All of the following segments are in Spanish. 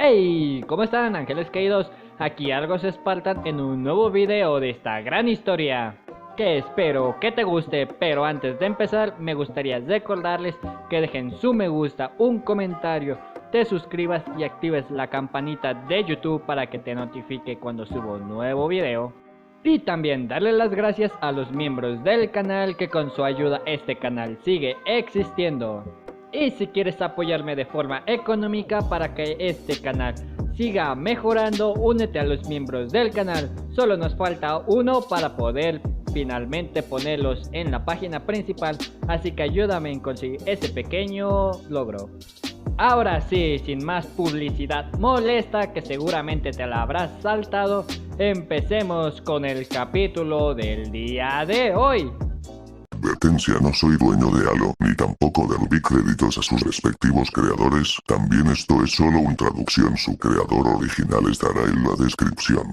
Hey, ¿cómo están, ángeles caídos? Aquí Argos Spartan en un nuevo video de esta gran historia que espero que te guste, pero antes de empezar me gustaría recordarles que dejen su me gusta, un comentario, te suscribas y actives la campanita de YouTube para que te notifique cuando subo un nuevo video. Y también darle las gracias a los miembros del canal que con su ayuda este canal sigue existiendo. Y si quieres apoyarme de forma económica para que este canal siga mejorando, únete a los miembros del canal. Solo nos falta uno para poder finalmente ponerlos en la página principal, así que ayúdame en conseguir ese pequeño logro. Ahora sí, sin más publicidad molesta que seguramente te la habrás saltado, empecemos con el capítulo del día de hoy. Advertencia: no soy dueño de Halo, ni tampoco devolví créditos a sus respectivos creadores. También esto es solo una traducción, su creador original estará en la descripción.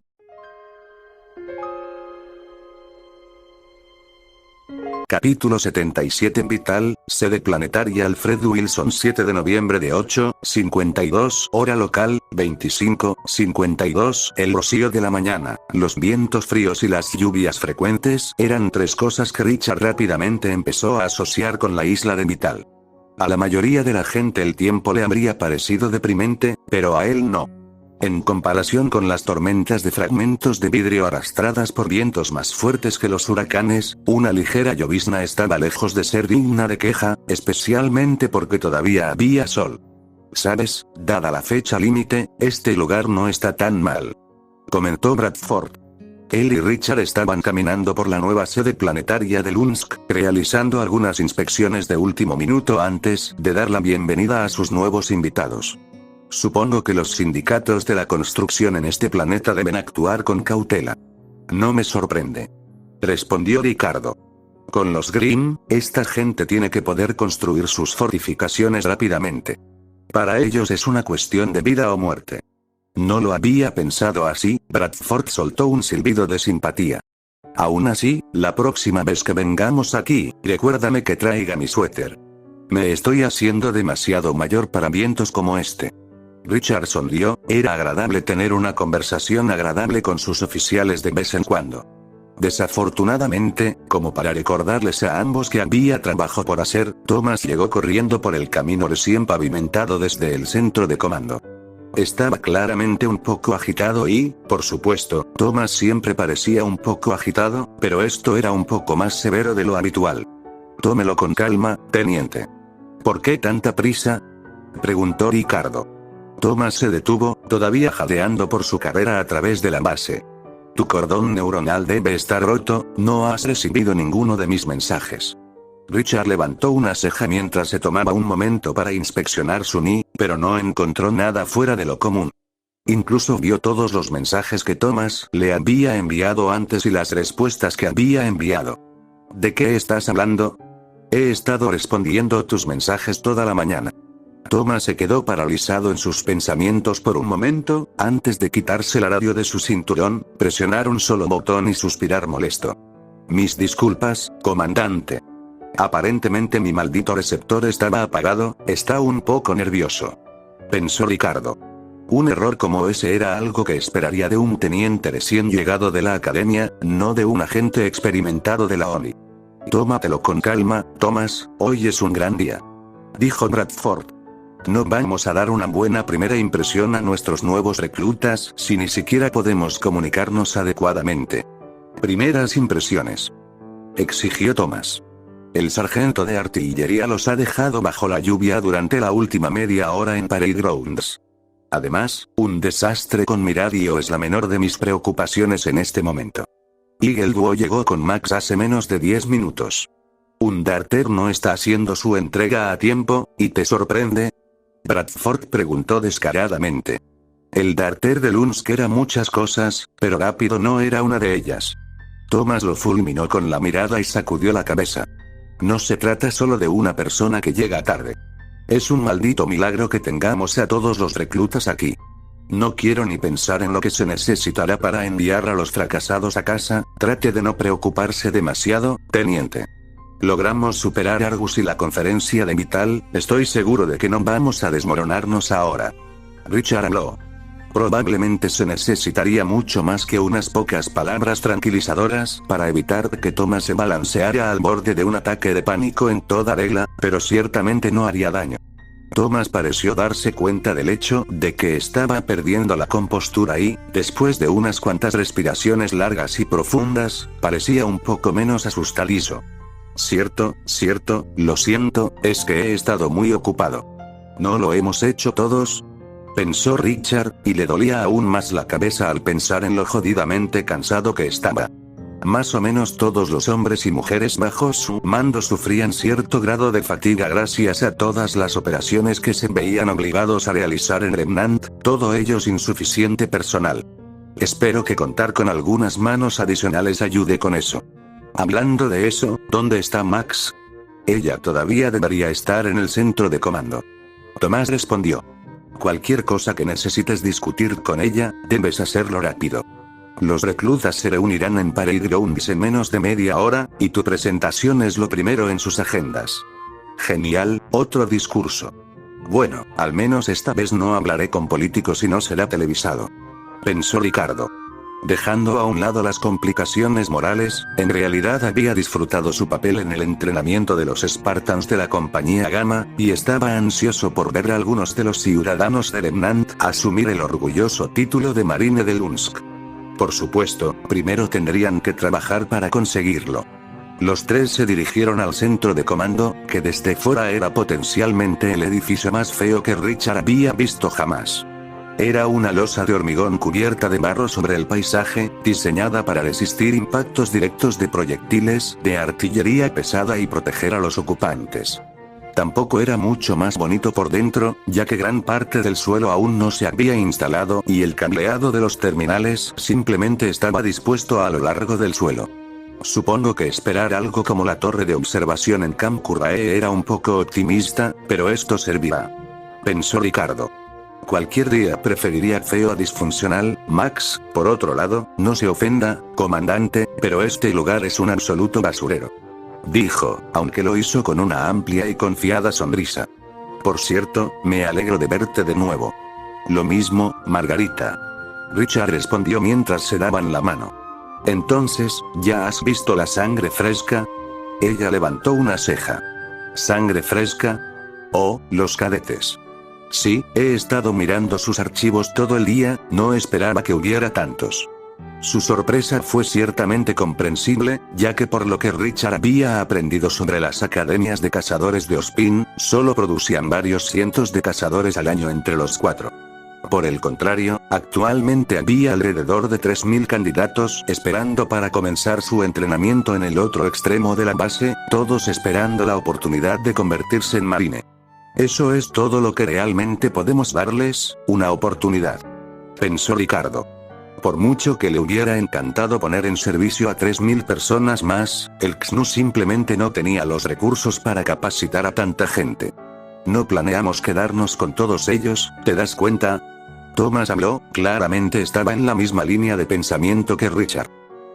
Capítulo 77. Vital, sede planetaria Alfred Wilson, 7 de noviembre de 8:52 hora local, 25:52. El rocío de la mañana, los vientos fríos y las lluvias frecuentes eran tres cosas que Richard rápidamente empezó a asociar con la isla de Vital. A la mayoría de la gente el tiempo le habría parecido deprimente, pero a él no. En comparación con las tormentas de fragmentos de vidrio arrastradas por vientos más fuertes que los huracanes, una ligera llovizna estaba lejos de ser digna de queja, especialmente porque todavía había sol. ¿Sabes? Dada la fecha límite, este lugar no está tan mal, comentó Bradford. Él y Richard estaban caminando por la nueva sede planetaria de Lunsk, realizando algunas inspecciones de último minuto antes de dar la bienvenida a sus nuevos invitados. Supongo que los sindicatos de la construcción en este planeta deben actuar con cautela. No me sorprende, respondió Ricardo. Con los Grimm, esta gente tiene que poder construir sus fortificaciones rápidamente. Para ellos es una cuestión de vida o muerte. No lo había pensado así. Bradford soltó un silbido de simpatía. Aún así, la próxima vez que vengamos aquí, recuérdame que traiga mi suéter. Me estoy haciendo demasiado mayor para vientos como este. Richard sonrió. Era agradable tener una conversación agradable con sus oficiales de vez en cuando. Desafortunadamente, como para recordarles a ambos que había trabajo por hacer, Thomas llegó corriendo por el camino recién pavimentado desde el centro de comando. Estaba claramente un poco agitado y, por supuesto, Thomas siempre parecía un poco agitado, pero esto era un poco más severo de lo habitual. Tómelo con calma, teniente. ¿Por qué tanta prisa?, preguntó Ricardo. Thomas se detuvo, todavía jadeando por su carrera a través de la base. Tu cordón neuronal debe estar roto, no has recibido ninguno de mis mensajes. Richard levantó una ceja mientras se tomaba un momento para inspeccionar su NI, pero no encontró nada fuera de lo común. Incluso vio todos los mensajes que Thomas le había enviado antes y las respuestas que había enviado. ¿De qué estás hablando? He estado respondiendo tus mensajes toda la mañana. Thomas se quedó paralizado en sus pensamientos por un momento, antes de quitarse la radio de su cinturón, presionar un solo botón y suspirar molesto. Mis disculpas, comandante. Aparentemente mi maldito receptor estaba apagado. Está un poco nervioso, pensó Ricardo. Un error como ese era algo que esperaría de un teniente recién llegado de la academia, no de un agente experimentado de la ONI. Tómatelo con calma, Thomas, hoy es un gran día, dijo Bradford. No vamos a dar una buena primera impresión a nuestros nuevos reclutas si ni siquiera podemos comunicarnos adecuadamente. Primeras impresiones, exigió Thomas. El sargento de artillería los ha dejado bajo la lluvia durante la última media hora en Parade Grounds. Además, un desastre con mi radio es la menor de mis preocupaciones en este momento. Eagle Duo llegó con Max hace menos de 10 minutos. Un Darter no está haciendo su entrega a tiempo, ¿y te sorprende?, Bradford preguntó descaradamente. El Darter de Lunsk era muchas cosas, pero rápido no era una de ellas. Thomas lo fulminó con la mirada y sacudió la cabeza. No se trata solo de una persona que llega tarde. Es un maldito milagro que tengamos a todos los reclutas aquí. No quiero ni pensar en lo que se necesitará para enviar a los fracasados a casa. Trate de no preocuparse demasiado, teniente. Logramos superar Argus y la conferencia de Vital, estoy seguro de que no vamos a desmoronarnos ahora. Richard habló. Probablemente se necesitaría mucho más que unas pocas palabras tranquilizadoras para evitar que Thomas se balanceara al borde de un ataque de pánico en toda regla, pero ciertamente no haría daño. Thomas pareció darse cuenta del hecho de que estaba perdiendo la compostura y, después de unas cuantas respiraciones largas y profundas, parecía un poco menos asustadizo. Cierto, lo siento, es que he estado muy ocupado. ¿No lo hemos hecho todos?, pensó Richard, y le dolía aún más la cabeza al pensar en lo jodidamente cansado que estaba. Más o menos todos los hombres y mujeres bajo su mando sufrían cierto grado de fatiga gracias a todas las operaciones que se veían obligados a realizar en Remnant, todo ello sin suficiente personal. Espero que contar con algunas manos adicionales ayude con eso. Hablando de eso, ¿dónde está Max? Ella todavía debería estar en el centro de comando. Tomás respondió. Cualquier cosa que necesites discutir con ella, debes hacerlo rápido. Los reclutas se reunirán en Parade Grounds en menos de media hora, y tu presentación es lo primero en sus agendas. Genial, otro discurso. Bueno, al menos esta vez no hablaré con políticos y no será televisado, pensó Ricardo. Dejando a un lado las complicaciones morales, en realidad había disfrutado su papel en el entrenamiento de los Spartans de la compañía Gamma, y estaba ansioso por ver a algunos de los ciudadanos de Remnant asumir el orgulloso título de Marine de Lunsk. Por supuesto, primero tendrían que trabajar para conseguirlo. Los tres se dirigieron al centro de comando, que desde fuera era potencialmente el edificio más feo que Richard había visto jamás. Era una losa de hormigón cubierta de barro sobre el paisaje, diseñada para resistir impactos directos de proyectiles de artillería pesada y proteger a los ocupantes. Tampoco era mucho más bonito por dentro, ya que gran parte del suelo aún no se había instalado y el cableado de los terminales simplemente estaba dispuesto a lo largo del suelo. Supongo que esperar algo como la torre de observación en Camp Currae era un poco optimista, pero esto servirá, pensó Ricardo. Cualquier día preferiría feo a disfuncional. Max, por otro lado, no se ofenda, comandante, pero este lugar es un absoluto basurero, dijo, aunque lo hizo con una amplia y confiada sonrisa. Por cierto, me alegro de verte de nuevo. Lo mismo, Margarita. Richard respondió mientras se daban la mano. Entonces, ¿ya has visto la sangre fresca? Ella levantó una ceja. ¿Sangre fresca? Oh, los cadetes. Sí, he estado mirando sus archivos todo el día, no esperaba que hubiera tantos. Su sorpresa fue ciertamente comprensible, ya que por lo que Richard había aprendido sobre las academias de cazadores de Ospin, solo producían varios cientos de cazadores al año entre los cuatro. Por el contrario, actualmente había alrededor de 3000 candidatos esperando para comenzar su entrenamiento en el otro extremo de la base, todos esperando la oportunidad de convertirse en marine. Eso es todo lo que realmente podemos darles, una oportunidad, pensó Ricardo. Por mucho que le hubiera encantado poner en servicio a 3000 personas más, el XNU simplemente no tenía los recursos para capacitar a tanta gente. No planeamos quedarnos con todos ellos, ¿te das cuenta? Thomas habló, claramente estaba en la misma línea de pensamiento que Richard.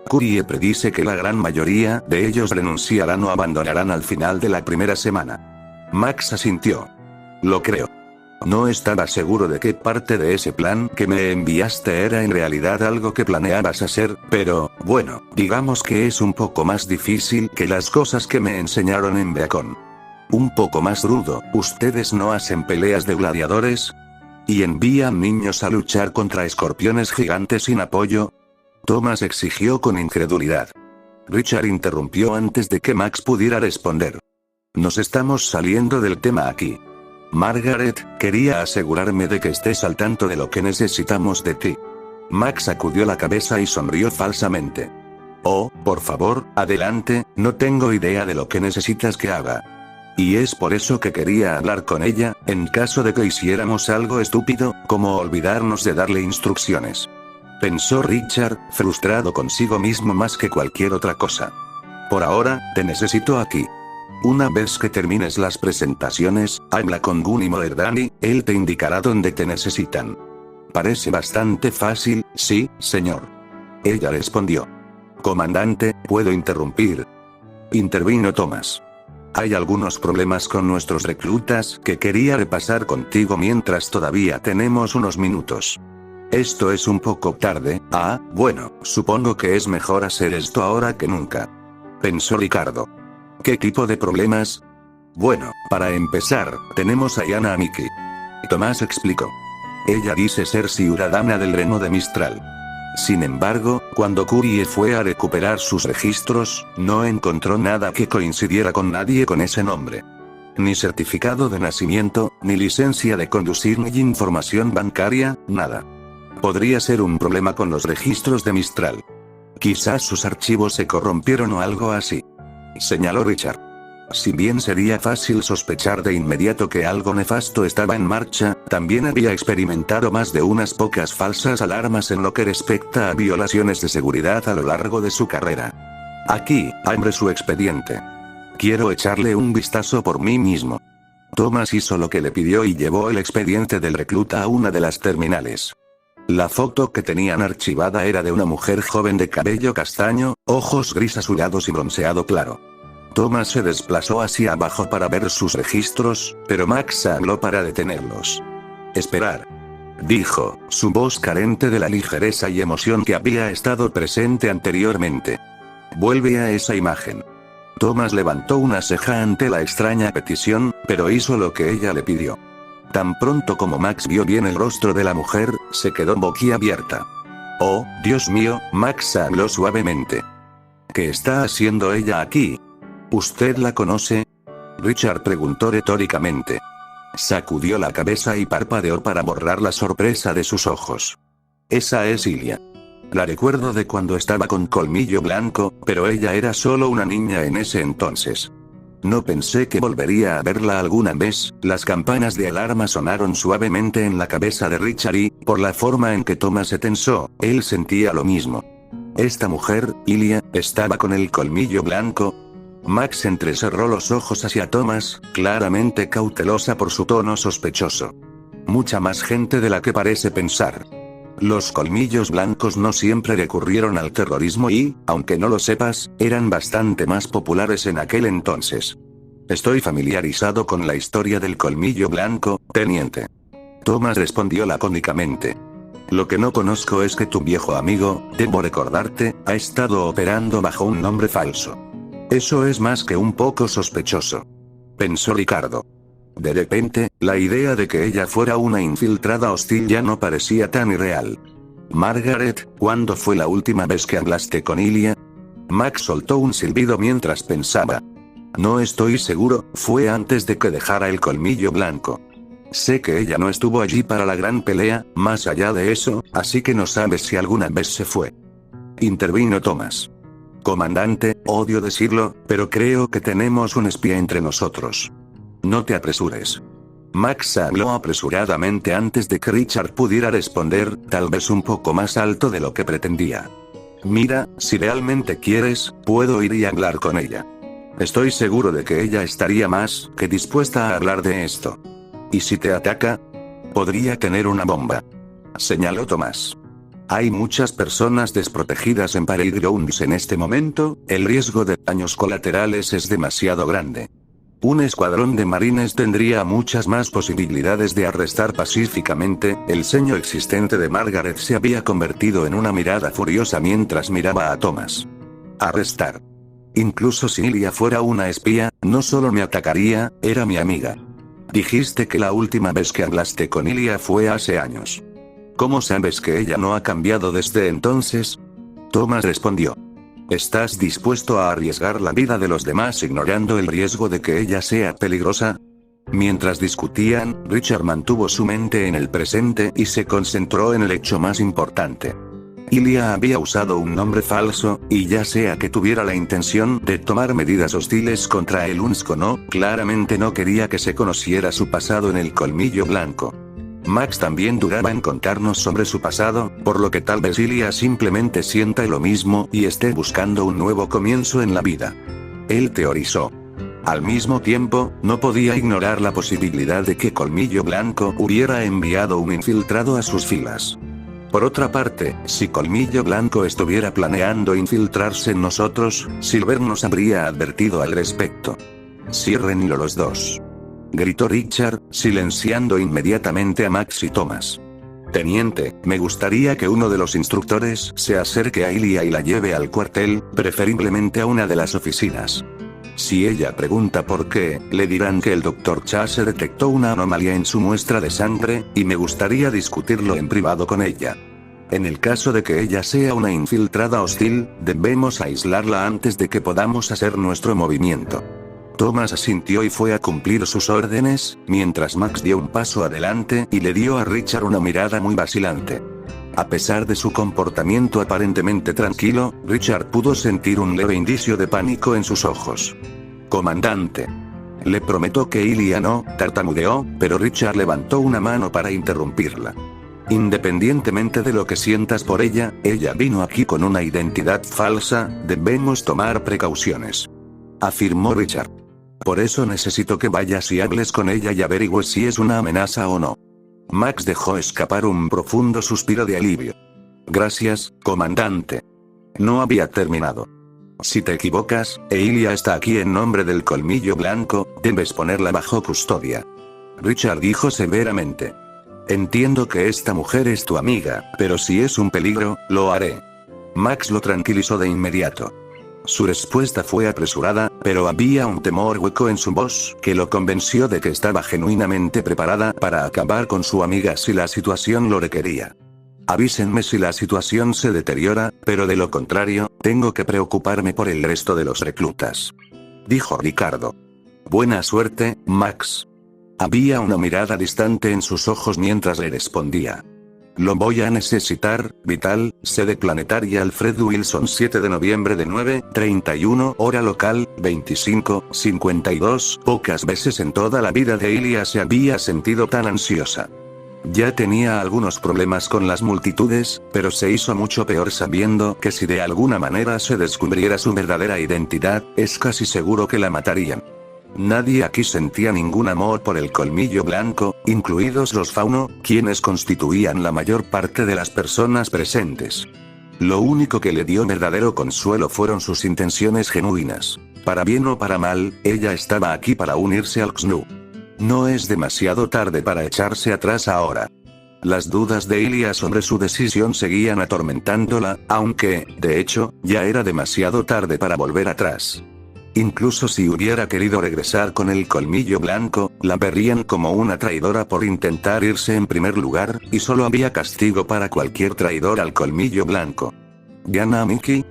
Curie predice que la gran mayoría de ellos renunciarán o abandonarán al final de la primera semana. Max asintió. Lo creo. No estaba seguro de qué parte de ese plan que me enviaste era en realidad algo que planeabas hacer, pero, bueno, digamos que es un poco más difícil que las cosas que me enseñaron en Beacon. Un poco más rudo. ¿Ustedes no hacen peleas de gladiadores? ¿Y envían niños a luchar contra escorpiones gigantes sin apoyo? Thomas exigió con incredulidad. Richard interrumpió antes de que Max pudiera responder. Nos estamos saliendo del tema aquí. Margaret, quería asegurarme de que estés al tanto de lo que necesitamos de ti. Max sacudió la cabeza y sonrió falsamente. Oh, por favor, adelante, no tengo idea de lo que necesitas que haga. Y es por eso que quería hablar con ella, en caso de que hiciéramos algo estúpido, como olvidarnos de darle instrucciones. Pensó Richard, frustrado consigo mismo más que cualquier otra cosa. Por ahora, te necesito aquí. Una vez que termines las presentaciones, habla con Gunny Moderdani, él te indicará dónde te necesitan. Parece bastante fácil, sí, señor. Ella respondió. Comandante, ¿puedo interrumpir? Intervino Thomas. Hay algunos problemas con nuestros reclutas que quería repasar contigo mientras todavía tenemos unos minutos. Esto es un poco tarde. Bueno, supongo que es mejor hacer esto ahora que nunca. Pensó Ricardo. ¿Qué tipo de problemas? Bueno, para empezar, tenemos a Yana Miki. Tomás explicó. Ella dice ser ciudadana del reino de Mistral. Sin embargo, cuando Kurie fue a recuperar sus registros, no encontró nada que coincidiera con nadie con ese nombre. Ni certificado de nacimiento, ni licencia de conducir, ni información bancaria, nada. Podría ser un problema con los registros de Mistral. Quizás sus archivos se corrompieron o algo así. Señaló Richard. Si bien sería fácil sospechar de inmediato que algo nefasto estaba en marcha, también había experimentado más de unas pocas falsas alarmas en lo que respecta a violaciones de seguridad a lo largo de su carrera. Aquí, abre su expediente. Quiero echarle un vistazo por mí mismo. Thomas hizo lo que le pidió y llevó el expediente del recluta a una de las terminales. La foto que tenían archivada era de una mujer joven de cabello castaño, ojos gris azulados y bronceado claro. Thomas se desplazó hacia abajo para ver sus registros, pero Max habló para detenerlos. Esperar. Dijo, su voz carente de la ligereza y emoción que había estado presente anteriormente. Vuelve a esa imagen. Thomas levantó una ceja ante la extraña petición, pero hizo lo que ella le pidió. Tan pronto como Max vio bien el rostro de la mujer, se quedó boquiabierta. Oh, Dios mío, Max habló suavemente. ¿Qué está haciendo ella aquí? ¿Usted la conoce? Richard preguntó retóricamente. Sacudió la cabeza y parpadeó para borrar la sorpresa de sus ojos. Esa es Ilia. La recuerdo de cuando estaba con Colmillo Blanco, pero ella era solo una niña en ese entonces. No pensé que volvería a verla alguna vez. Las campanas de alarma sonaron suavemente en la cabeza de Richard y, por la forma en que Thomas se tensó, él sentía lo mismo. Esta mujer, Ilia, estaba con el Colmillo Blanco. Max entrecerró los ojos hacia Thomas, claramente cautelosa por su tono sospechoso. Mucha más gente de la que parece pensar. Los Colmillos Blancos no siempre recurrieron al terrorismo y, aunque no lo sepas, eran bastante más populares en aquel entonces. Estoy familiarizado con la historia del Colmillo Blanco, teniente. Thomas respondió lacónicamente. Lo que no conozco es que tu viejo amigo, debo recordarte, ha estado operando bajo un nombre falso. Eso es más que un poco sospechoso. Pensó Ricardo. De repente, la idea de que ella fuera una infiltrada hostil ya no parecía tan irreal. Margaret, ¿cuándo fue la última vez que hablaste con Ilia? Max soltó un silbido mientras pensaba. No estoy seguro, fue antes de que dejara el Colmillo Blanco. Sé que ella no estuvo allí para la gran pelea, más allá de eso, así que no sabes si alguna vez se fue. Intervino Thomas. Comandante, odio decirlo, pero creo que tenemos un espía entre nosotros. No te apresures. Max habló apresuradamente antes de que Richard pudiera responder, tal vez un poco más alto de lo que pretendía. Mira, si realmente quieres, puedo ir y hablar con ella. Estoy seguro de que ella estaría más que dispuesta a hablar de esto. ¿Y si te ataca? Podría tener una bomba. Señaló Thomas. Hay muchas personas desprotegidas en Parade Grounds en este momento, el riesgo de daños colaterales es demasiado grande. Un escuadrón de marines tendría muchas más posibilidades de arrestar pacíficamente. El ceño existente de Margaret se había convertido en una mirada furiosa mientras miraba a Thomas. Arrestar. Incluso si Ilia fuera una espía, no solo me atacaría, era mi amiga. Dijiste que la última vez que hablaste con Ilia fue hace años. ¿Cómo sabes que ella no ha cambiado desde entonces? Thomas respondió. ¿Estás dispuesto a arriesgar la vida de los demás ignorando el riesgo de que ella sea peligrosa? Mientras discutían, Richard mantuvo su mente en el presente y se concentró en el hecho más importante. Ilia había usado un nombre falso, y ya sea que tuviera la intención de tomar medidas hostiles contra el UNSCO no, claramente no quería que se conociera su pasado en el Colmillo Blanco. Max también dudaba en contarnos sobre su pasado, por lo que tal vez Ilia simplemente sienta lo mismo y esté buscando un nuevo comienzo en la vida. Él teorizó. Al mismo tiempo, no podía ignorar la posibilidad de que Colmillo Blanco hubiera enviado un infiltrado a sus filas. Por otra parte, si Colmillo Blanco estuviera planeando infiltrarse en nosotros, Silver nos habría advertido al respecto. Ciérrenlo los dos. Gritó Richard, silenciando inmediatamente a Max y Thomas. Teniente, me gustaría que uno de los instructores se acerque a Ilia y la lleve al cuartel, preferiblemente a una de las oficinas. Si ella pregunta por qué, le dirán que el Dr. Chase detectó una anomalía en su muestra de sangre, y me gustaría discutirlo en privado con ella. En el caso de que ella sea una infiltrada hostil, debemos aislarla antes de que podamos hacer nuestro movimiento. Thomas asintió y fue a cumplir sus órdenes, mientras Max dio un paso adelante y le dio a Richard una mirada muy vacilante. A pesar de su comportamiento aparentemente tranquilo, Richard pudo sentir un leve indicio de pánico en sus ojos. Comandante. Le prometo que Ilia no, tartamudeó, pero Richard levantó una mano para interrumpirla. Independientemente de lo que sientas por ella vino aquí con una identidad falsa, debemos tomar precauciones. Afirmó Richard. Por eso necesito que vayas y hables con ella y averigües si es una amenaza o no. Max dejó escapar un profundo suspiro de alivio. Gracias, comandante. No había terminado. Si te equivocas, Ilia está aquí en nombre del Colmillo Blanco, debes ponerla bajo custodia. Richard dijo severamente. Entiendo que esta mujer es tu amiga, pero si es un peligro, lo haré. Max lo tranquilizó de inmediato. Su respuesta fue apresurada, pero había un temor hueco en su voz que lo convenció de que estaba genuinamente preparada para acabar con su amiga si la situación lo requería. Avísenme si la situación se deteriora, pero de lo contrario, tengo que preocuparme por el resto de los reclutas. Dijo Ricardo. Buena suerte, Max. Había una mirada distante en sus ojos mientras le respondía. Lo voy a necesitar, Vital, sede planetaria Alfred Wilson 7 de noviembre de 9:31 hora local, 25:52. Pocas veces en toda la vida de Ilia se había sentido tan ansiosa. Ya tenía algunos problemas con las multitudes, pero se hizo mucho peor sabiendo que si de alguna manera se descubriera su verdadera identidad, es casi seguro que la matarían. Nadie aquí sentía ningún amor por el Colmillo Blanco, incluidos los Fauno, quienes constituían la mayor parte de las personas presentes. Lo único que le dio verdadero consuelo fueron sus intenciones genuinas. Para bien o para mal, ella estaba aquí para unirse al XNU. No es demasiado tarde para echarse atrás ahora. Las dudas de Ilia sobre su decisión seguían atormentándola, aunque, de hecho, ya era demasiado tarde para volver atrás. Incluso si hubiera querido regresar con el Colmillo Blanco, la verían como una traidora por intentar irse en primer lugar, y solo había castigo para cualquier traidor al Colmillo Blanco. ¿Yana Miki?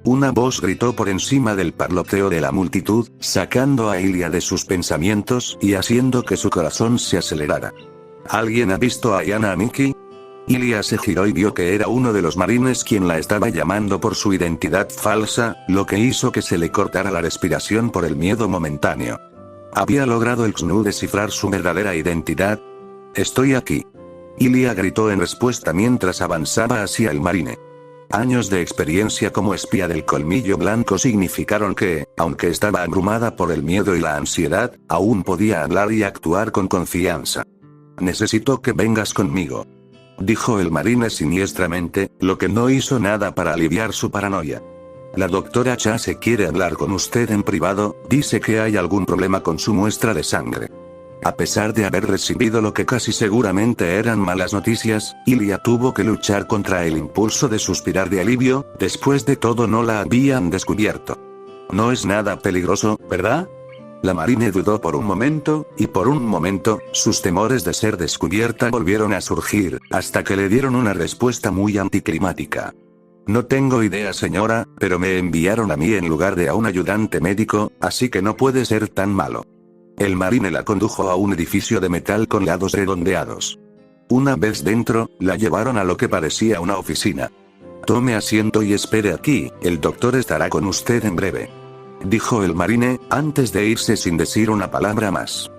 Una voz gritó por encima del parloteo de la multitud, sacando a Ilia de sus pensamientos y haciendo que su corazón se acelerara. ¿Alguien ha visto a Yana Miki? Ilia se giró y vio que era uno de los marines quien la estaba llamando por su identidad falsa, lo que hizo que se le cortara la respiración por el miedo momentáneo. ¿Había logrado el XNU descifrar su verdadera identidad? Estoy aquí. Ilia gritó en respuesta mientras avanzaba hacia el marine. Años de experiencia como espía del Colmillo Blanco significaron que, aunque estaba abrumada por el miedo y la ansiedad, aún podía hablar y actuar con confianza. Necesito que vengas conmigo. Dijo el marine siniestramente, lo que no hizo nada para aliviar su paranoia. La doctora Chase quiere hablar con usted en privado, dice que hay algún problema con su muestra de sangre. A pesar de haber recibido lo que casi seguramente eran malas noticias, Ilia tuvo que luchar contra el impulso de suspirar de alivio, después de todo no la habían descubierto. No es nada peligroso, ¿verdad? La marine dudó por un momento, y por un momento, sus temores de ser descubierta volvieron a surgir, hasta que le dieron una respuesta muy anticlimática. No tengo idea, señora, pero me enviaron a mí en lugar de a un ayudante médico, así que no puede ser tan malo. El marine la condujo a un edificio de metal con lados redondeados. Una vez dentro, la llevaron a lo que parecía una oficina. Tome asiento y espere aquí, el doctor estará con usted en breve. Dijo el marine, antes de irse sin decir una palabra más.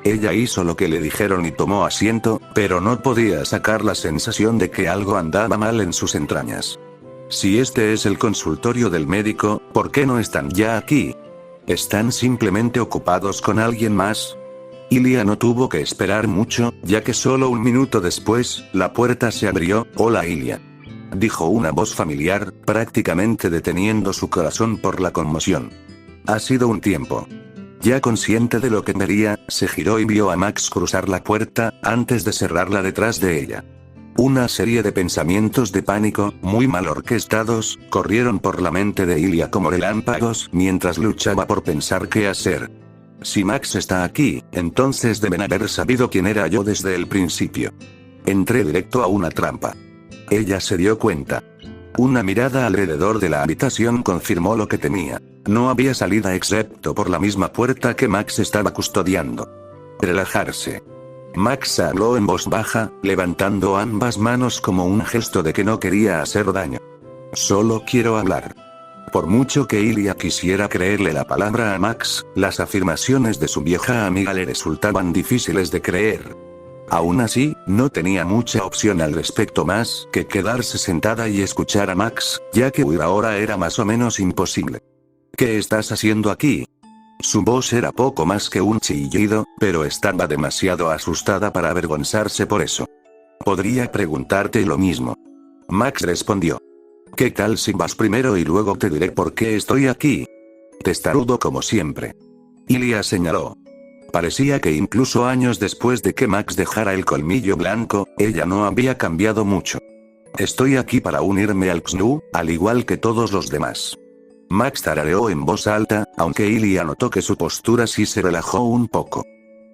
Ella hizo lo que le dijeron y tomó asiento, pero no podía sacar la sensación de que algo andaba mal en sus entrañas. Si este es el consultorio del médico, ¿por qué no están ya aquí? ¿Están simplemente ocupados con alguien más? Ilia no tuvo que esperar mucho, ya que solo un minuto después, la puerta se abrió. Hola Ilia. Dijo una voz familiar, prácticamente deteniendo su corazón por la conmoción. Ha sido un tiempo. Ya consciente de lo que vería, se giró y vio a Max cruzar la puerta, antes de cerrarla detrás de ella. Una serie de pensamientos de pánico, muy mal orquestados, corrieron por la mente de Ilya como relámpagos mientras luchaba por pensar qué hacer. Si Max está aquí, entonces deben haber sabido quién era yo desde el principio. Entré directo a una trampa. Ella se dio cuenta. Una mirada alrededor de la habitación confirmó lo que temía. No había salida excepto por la misma puerta que Max estaba custodiando. Relajarse. Max habló en voz baja, levantando ambas manos como un gesto de que no quería hacer daño. Solo quiero hablar. Por mucho que Ilya quisiera creerle la palabra a Max, las afirmaciones de su vieja amiga le resultaban difíciles de creer. Aún así, no tenía mucha opción al respecto más que quedarse sentada y escuchar a Max, ya que huir ahora era más o menos imposible. ¿Qué estás haciendo aquí? Su voz era poco más que un chillido, pero estaba demasiado asustada para avergonzarse por eso. Podría preguntarte lo mismo. Max respondió. ¿Qué tal si vas primero y luego te diré por qué estoy aquí? Testarudo como siempre. Ilya señaló. Parecía que incluso años después de que Max dejara el colmillo blanco, ella no había cambiado mucho. Estoy aquí para unirme al XNU, al igual que todos los demás. Max tarareó en voz alta, aunque Ilya notó que su postura sí se relajó un poco.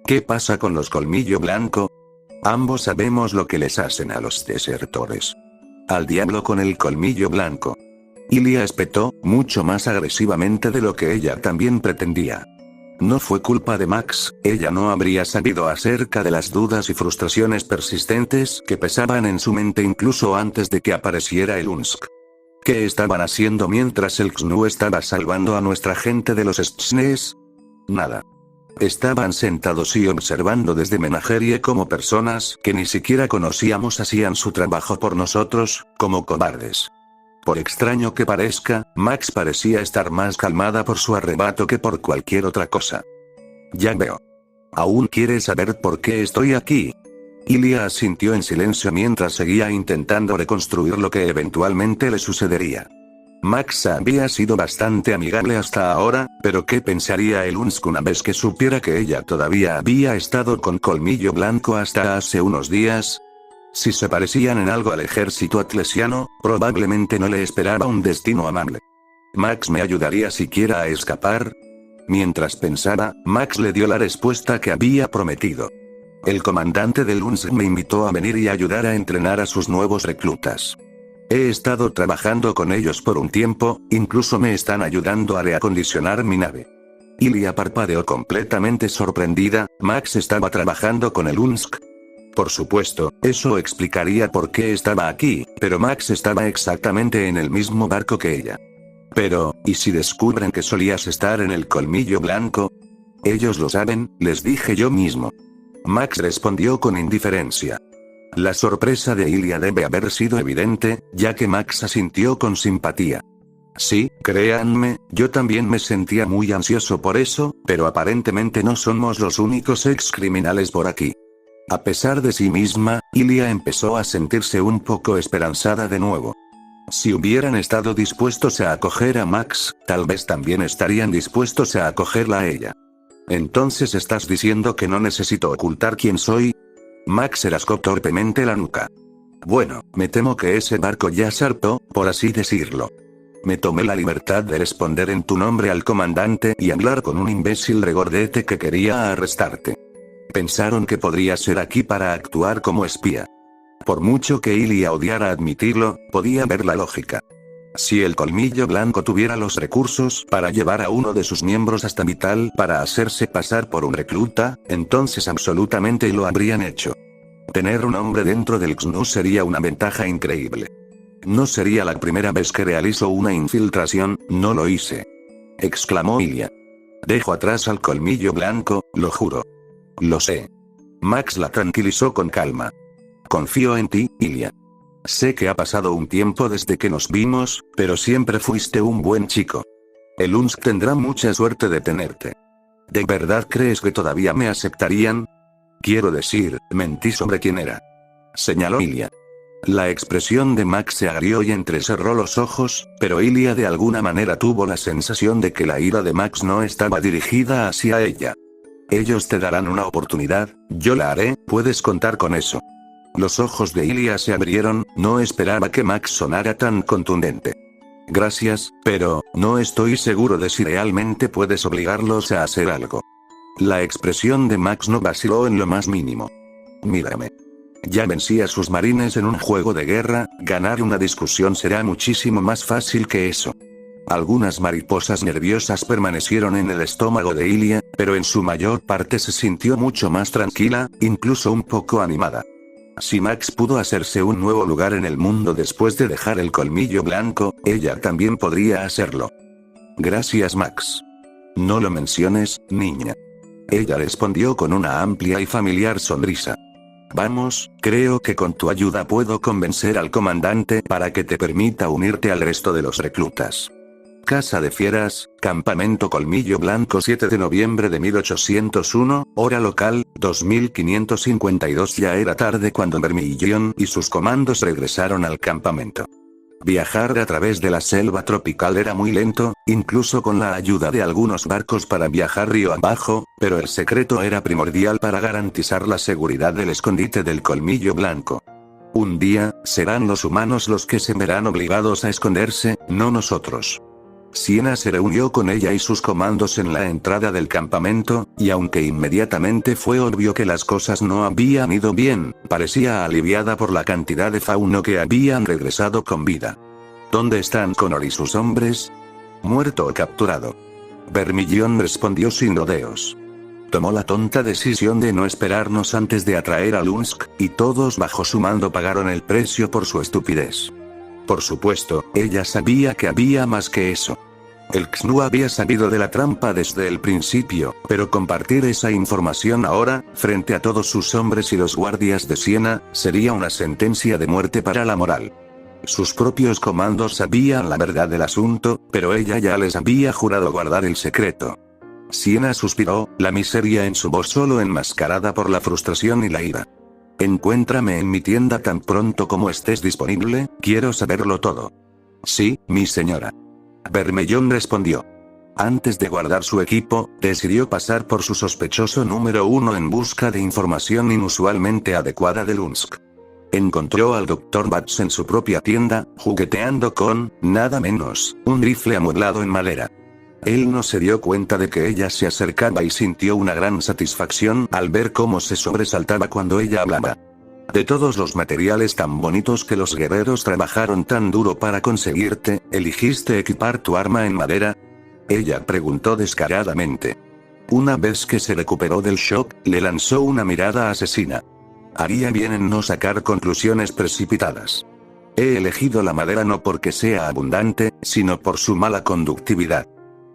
¿Qué pasa con los colmillo blanco? Ambos sabemos lo que les hacen a los desertores. Al diablo con el colmillo blanco. Ilya espetó, mucho más agresivamente de lo que ella también pretendía. No fue culpa de Max, ella no habría sabido acerca de las dudas y frustraciones persistentes que pesaban en su mente incluso antes de que apareciera el Unsk. ¿Qué estaban haciendo mientras el XNU estaba salvando a nuestra gente de los Stchnes? Nada. Estaban sentados y observando desde Menagerie como personas que ni siquiera conocíamos hacían su trabajo por nosotros, como cobardes. Por extraño que parezca, Max parecía estar más calmada por su arrebato que por cualquier otra cosa. Ya veo. ¿Aún quieres saber por qué estoy aquí? Ilya asintió en silencio mientras seguía intentando reconstruir lo que eventualmente le sucedería. Max había sido bastante amigable hasta ahora, pero ¿qué pensaría el Unsk una vez que supiera que ella todavía había estado con colmillo blanco hasta hace unos días? Si se parecían en algo al ejército atlesiano, probablemente no le esperaba un destino amable. ¿Max me ayudaría siquiera a escapar? Mientras pensaba, Max le dio la respuesta que había prometido. El comandante del Unsk me invitó a venir y ayudar a entrenar a sus nuevos reclutas. He estado trabajando con ellos por un tiempo, incluso me están ayudando a reacondicionar mi nave. Ilya parpadeó completamente sorprendida. Max estaba trabajando con el Unsk. Por supuesto, eso explicaría por qué estaba aquí, pero Max estaba exactamente en el mismo barco que ella. Pero, ¿y si descubren que solías estar en el colmillo blanco? Ellos lo saben, les dije yo mismo. Max respondió con indiferencia. La sorpresa de Ilya debe haber sido evidente, ya que Max asintió con simpatía. Sí, créanme, yo también me sentía muy ansioso por eso, pero aparentemente no somos los únicos ex criminales por aquí. A pesar de sí misma, Ilya empezó a sentirse un poco esperanzada de nuevo. Si hubieran estado dispuestos a acoger a Max, tal vez también estarían dispuestos a acogerla a ella. ¿Entonces estás diciendo que no necesito ocultar quién soy? Max se rascó torpemente la nuca. Bueno, me temo que ese barco ya zarpó, por así decirlo. Me tomé la libertad de responder en tu nombre al comandante y hablar con un imbécil regordete que quería arrestarte. Pensaron que podría ser aquí para actuar como espía. Por mucho que Ilya odiara admitirlo, podía ver la lógica. Si el colmillo blanco tuviera los recursos para llevar a uno de sus miembros hasta Vital para hacerse pasar por un recluta, entonces absolutamente lo habrían hecho. Tener un hombre dentro del XNU sería una ventaja increíble. No sería la primera vez que realizo una infiltración, no lo hice. Exclamó Ilya. Dejo atrás al colmillo blanco, lo juro. Lo sé. Max la tranquilizó con calma. Confío en ti, Ilya. Sé que ha pasado un tiempo desde que nos vimos, pero siempre fuiste un buen chico. El Unsk tendrá mucha suerte de tenerte. ¿De verdad crees que todavía me aceptarían? Quiero decir, mentí sobre quién era. Señaló Ilya. La expresión de Max se agrió y entrecerró los ojos, pero Ilia de alguna manera tuvo la sensación de que la ira de Max no estaba dirigida hacia ella. Ellos te darán una oportunidad, yo la haré, puedes contar con eso. Los ojos de Ilia se abrieron, no esperaba que Max sonara tan contundente. Gracias, pero, no estoy seguro de si realmente puedes obligarlos a hacer algo. La expresión de Max no vaciló en lo más mínimo. Mírame. Ya vencí a sus marines en un juego de guerra, ganar una discusión será muchísimo más fácil que eso. Algunas mariposas nerviosas permanecieron en el estómago de Ilia, pero en su mayor parte se sintió mucho más tranquila, incluso un poco animada. Si Max pudo hacerse un nuevo lugar en el mundo después de dejar el colmillo blanco, ella también podría hacerlo. Gracias, Max. No lo menciones, niña. Ella respondió con una amplia y familiar sonrisa. Vamos, creo que con tu ayuda puedo convencer al comandante para que te permita unirte al resto de los reclutas. Casa de Fieras, Campamento Colmillo Blanco 7 de noviembre de 1801, hora local, 2552. Ya era tarde cuando Vermillon y sus comandos regresaron al campamento. Viajar a través de la selva tropical era muy lento, incluso con la ayuda de algunos barcos para viajar río abajo, pero el secreto era primordial para garantizar la seguridad del escondite del colmillo blanco. Un día, serán los humanos los que se verán obligados a esconderse, no nosotros. Siena se reunió con ella y sus comandos en la entrada del campamento, y aunque inmediatamente fue obvio que las cosas no habían ido bien, parecía aliviada por la cantidad de fauno que habían regresado con vida. ¿Dónde están Connor y sus hombres? ¿Muerto o capturado? Vermillon respondió sin rodeos. Tomó la tonta decisión de no esperarnos antes de atraer a Lunsk, y todos bajo su mando pagaron el precio por su estupidez. Por supuesto, ella sabía que había más que eso. El XNU había sabido de la trampa desde el principio, pero compartir esa información ahora, frente a todos sus hombres y los guardias de Siena, sería una sentencia de muerte para la moral. Sus propios comandos sabían la verdad del asunto, pero ella ya les había jurado guardar el secreto. Siena suspiró, la miseria en su voz solo enmascarada por la frustración y la ira. Encuéntrame en mi tienda tan pronto como estés disponible, quiero saberlo todo. Sí, mi señora. Vermillon respondió. Antes de guardar su equipo, decidió pasar por su sospechoso número 1 en busca de información inusualmente adecuada de Lunsk. Encontró al Dr. Batch en su propia tienda, jugueteando con, nada menos, un rifle amueblado en madera. Él no se dio cuenta de que ella se acercaba y sintió una gran satisfacción al ver cómo se sobresaltaba cuando ella hablaba. De todos los materiales tan bonitos que los guerreros trabajaron tan duro para conseguirte, ¿eligiste equipar tu arma en madera? Ella preguntó descaradamente. Una vez que se recuperó del shock, le lanzó una mirada asesina. Haría bien en no sacar conclusiones precipitadas. He elegido la madera no porque sea abundante, sino por su mala conductividad.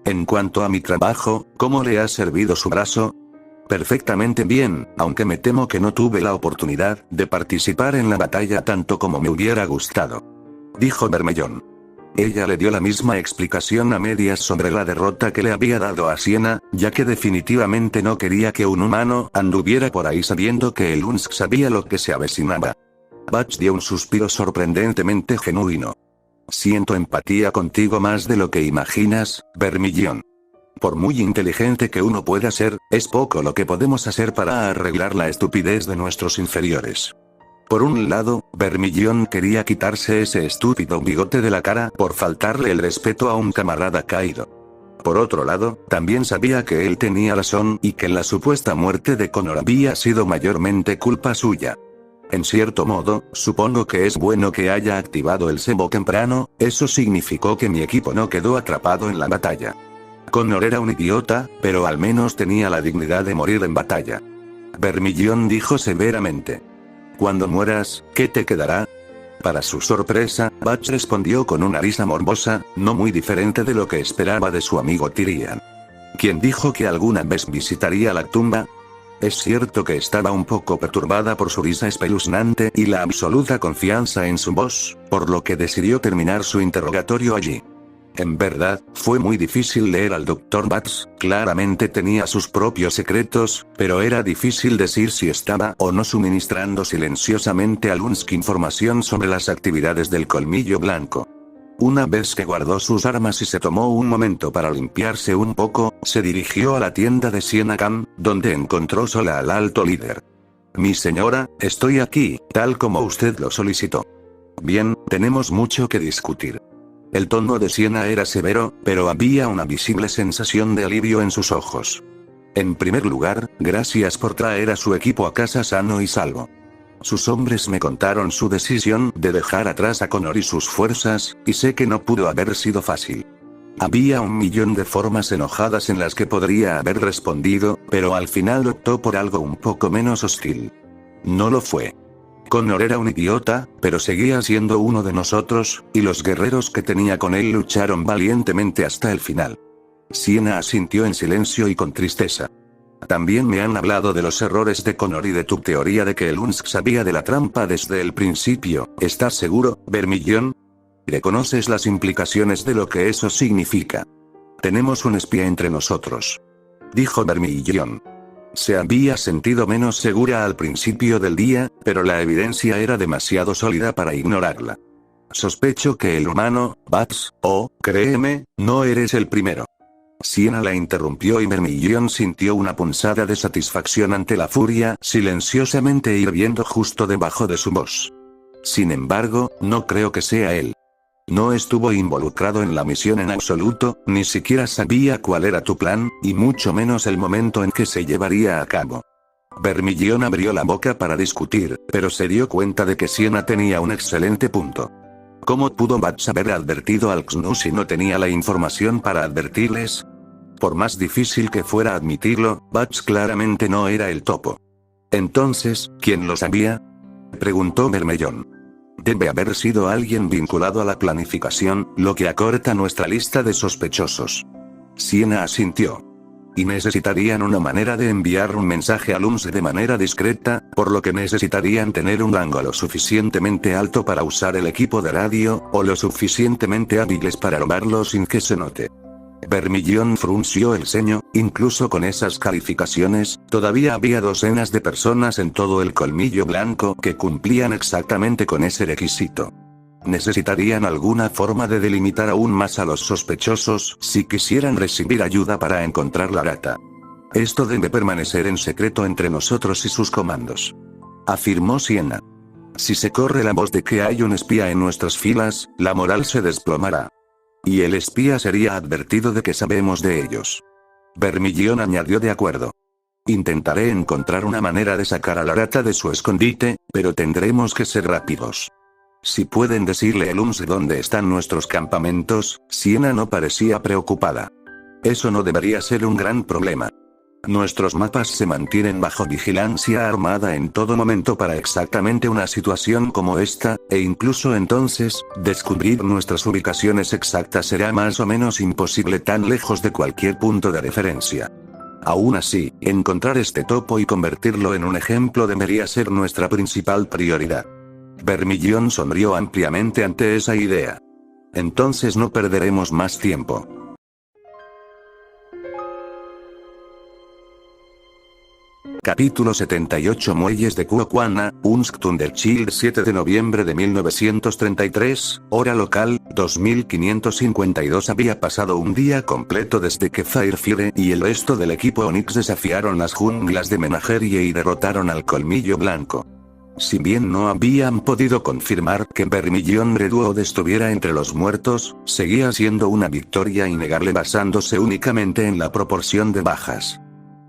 En cuanto a mi trabajo, ¿cómo le ha servido su brazo? Perfectamente bien, aunque me temo que no tuve la oportunidad de participar en la batalla tanto como me hubiera gustado. Dijo Vermillon. Ella le dio la misma explicación a medias sobre la derrota que le había dado a Siena, ya que definitivamente no quería que un humano anduviera por ahí sabiendo que el Lunsk sabía lo que se avecinaba. Batch dio un suspiro sorprendentemente genuino. Siento empatía contigo más de lo que imaginas, Vermillon. Por muy inteligente que uno pueda ser, es poco lo que podemos hacer para arreglar la estupidez de nuestros inferiores. Por un lado, Vermillon quería quitarse ese estúpido bigote de la cara por faltarle el respeto a un camarada caído. Por otro lado, también sabía que él tenía razón y que la supuesta muerte de Connor había sido mayormente culpa suya. En cierto modo, supongo que es bueno que haya activado el cebo temprano, eso significó que mi equipo no quedó atrapado en la batalla. Connor era un idiota, pero al menos tenía la dignidad de morir en batalla. Vermillon dijo severamente. Cuando mueras, ¿qué te quedará? Para su sorpresa, Batch respondió con una risa morbosa, no muy diferente de lo que esperaba de su amigo Tyrion. ¿Quién dijo que alguna vez visitaría la tumba? Es cierto que estaba un poco perturbada por su risa espeluznante y la absoluta confianza en su voz, por lo que decidió terminar su interrogatorio allí. En verdad, fue muy difícil leer al Dr. Bats, claramente tenía sus propios secretos, pero era difícil decir si estaba o no suministrando silenciosamente a Lunsk información sobre las actividades del Colmillo Blanco. Una vez que guardó sus armas y se tomó un momento para limpiarse un poco, se dirigió a la tienda de Sienna Cam, donde encontró sola al alto líder. Mi señora, estoy aquí, tal como usted lo solicitó. Bien, tenemos mucho que discutir. El tono de Sienna era severo, pero había una visible sensación de alivio en sus ojos. En primer lugar, gracias por traer a su equipo a casa sano y salvo. Sus hombres me contaron su decisión de dejar atrás a Connor y sus fuerzas, y sé que no pudo haber sido fácil. Había 1.000.000 de formas enojadas en las que podría haber respondido, pero al final optó por algo un poco menos hostil. No lo fue. Connor era un idiota, pero seguía siendo uno de nosotros, y los guerreros que tenía con él lucharon valientemente hasta el final. Sienna asintió en silencio y con tristeza. También me han hablado de los errores de Connor y de tu teoría de que el Lunsk sabía de la trampa desde el principio. ¿Estás seguro, Vermillón? ¿Reconoces las implicaciones de lo que eso significa? Tenemos un espía entre nosotros, dijo Vermillón. Se había sentido menos segura al principio del día, pero la evidencia era demasiado sólida para ignorarla. Sospecho que el humano, Bats, créeme, no eres el primero. Sienna la interrumpió y Vermillón sintió una punzada de satisfacción ante la furia silenciosamente hirviendo justo debajo de su voz. Sin embargo, no creo que sea él. No estuvo involucrado en la misión en absoluto, ni siquiera sabía cuál era tu plan, y mucho menos el momento en que se llevaría a cabo. Vermillón abrió la boca para discutir, pero se dio cuenta de que Sienna tenía un excelente punto. ¿Cómo pudo Bats haber advertido al XNU si no tenía la información para advertirles? Por más difícil que fuera admitirlo, Bats claramente no era el topo. Entonces, ¿quién lo sabía? Preguntó Vermillón. Debe haber sido alguien vinculado a la planificación, lo que acorta nuestra lista de sospechosos. Sienna asintió. Y necesitarían una manera de enviar un mensaje a Lunsk de manera discreta, por lo que necesitarían tener un rango lo suficientemente alto para usar el equipo de radio, o lo suficientemente hábiles para robarlo sin que se note. Vermillón frunció el ceño. Incluso con esas calificaciones, todavía había docenas de personas en todo el Colmillo Blanco que cumplían exactamente con ese requisito. Necesitarían alguna forma de delimitar aún más a los sospechosos si quisieran recibir ayuda para encontrar la data. Esto debe permanecer en secreto entre nosotros y sus comandos, afirmó Sienna. Si se corre la voz de que hay un espía en nuestras filas, la moral se desplomará. Y el espía sería advertido de que sabemos de ellos. Vermillón añadió de acuerdo. Intentaré encontrar una manera de sacar a la rata de su escondite, pero tendremos que ser rápidos. Si pueden decirle a Lunsk dónde están nuestros campamentos. Sienna no parecía preocupada. Eso no debería ser un gran problema. Nuestros mapas se mantienen bajo vigilancia armada en todo momento para exactamente una situación como esta, e incluso entonces, descubrir nuestras ubicaciones exactas será más o menos imposible tan lejos de cualquier punto de referencia. Aún así, encontrar este topo y convertirlo en un ejemplo debería ser nuestra principal prioridad. Vermillón sonrió ampliamente ante esa idea. Entonces no perderemos más tiempo. Capítulo 78 Muelles de Kuokwana, Unsktunderschild 7 de noviembre de 1933, hora local, 2552. Había pasado un día completo desde que Firefire y el resto del equipo Onyx desafiaron las junglas de Menagerie y derrotaron al Colmillo Blanco. Si bien no habían podido confirmar que Vermillón Redwood estuviera entre los muertos, seguía siendo una victoria innegable basándose únicamente en la proporción de bajas.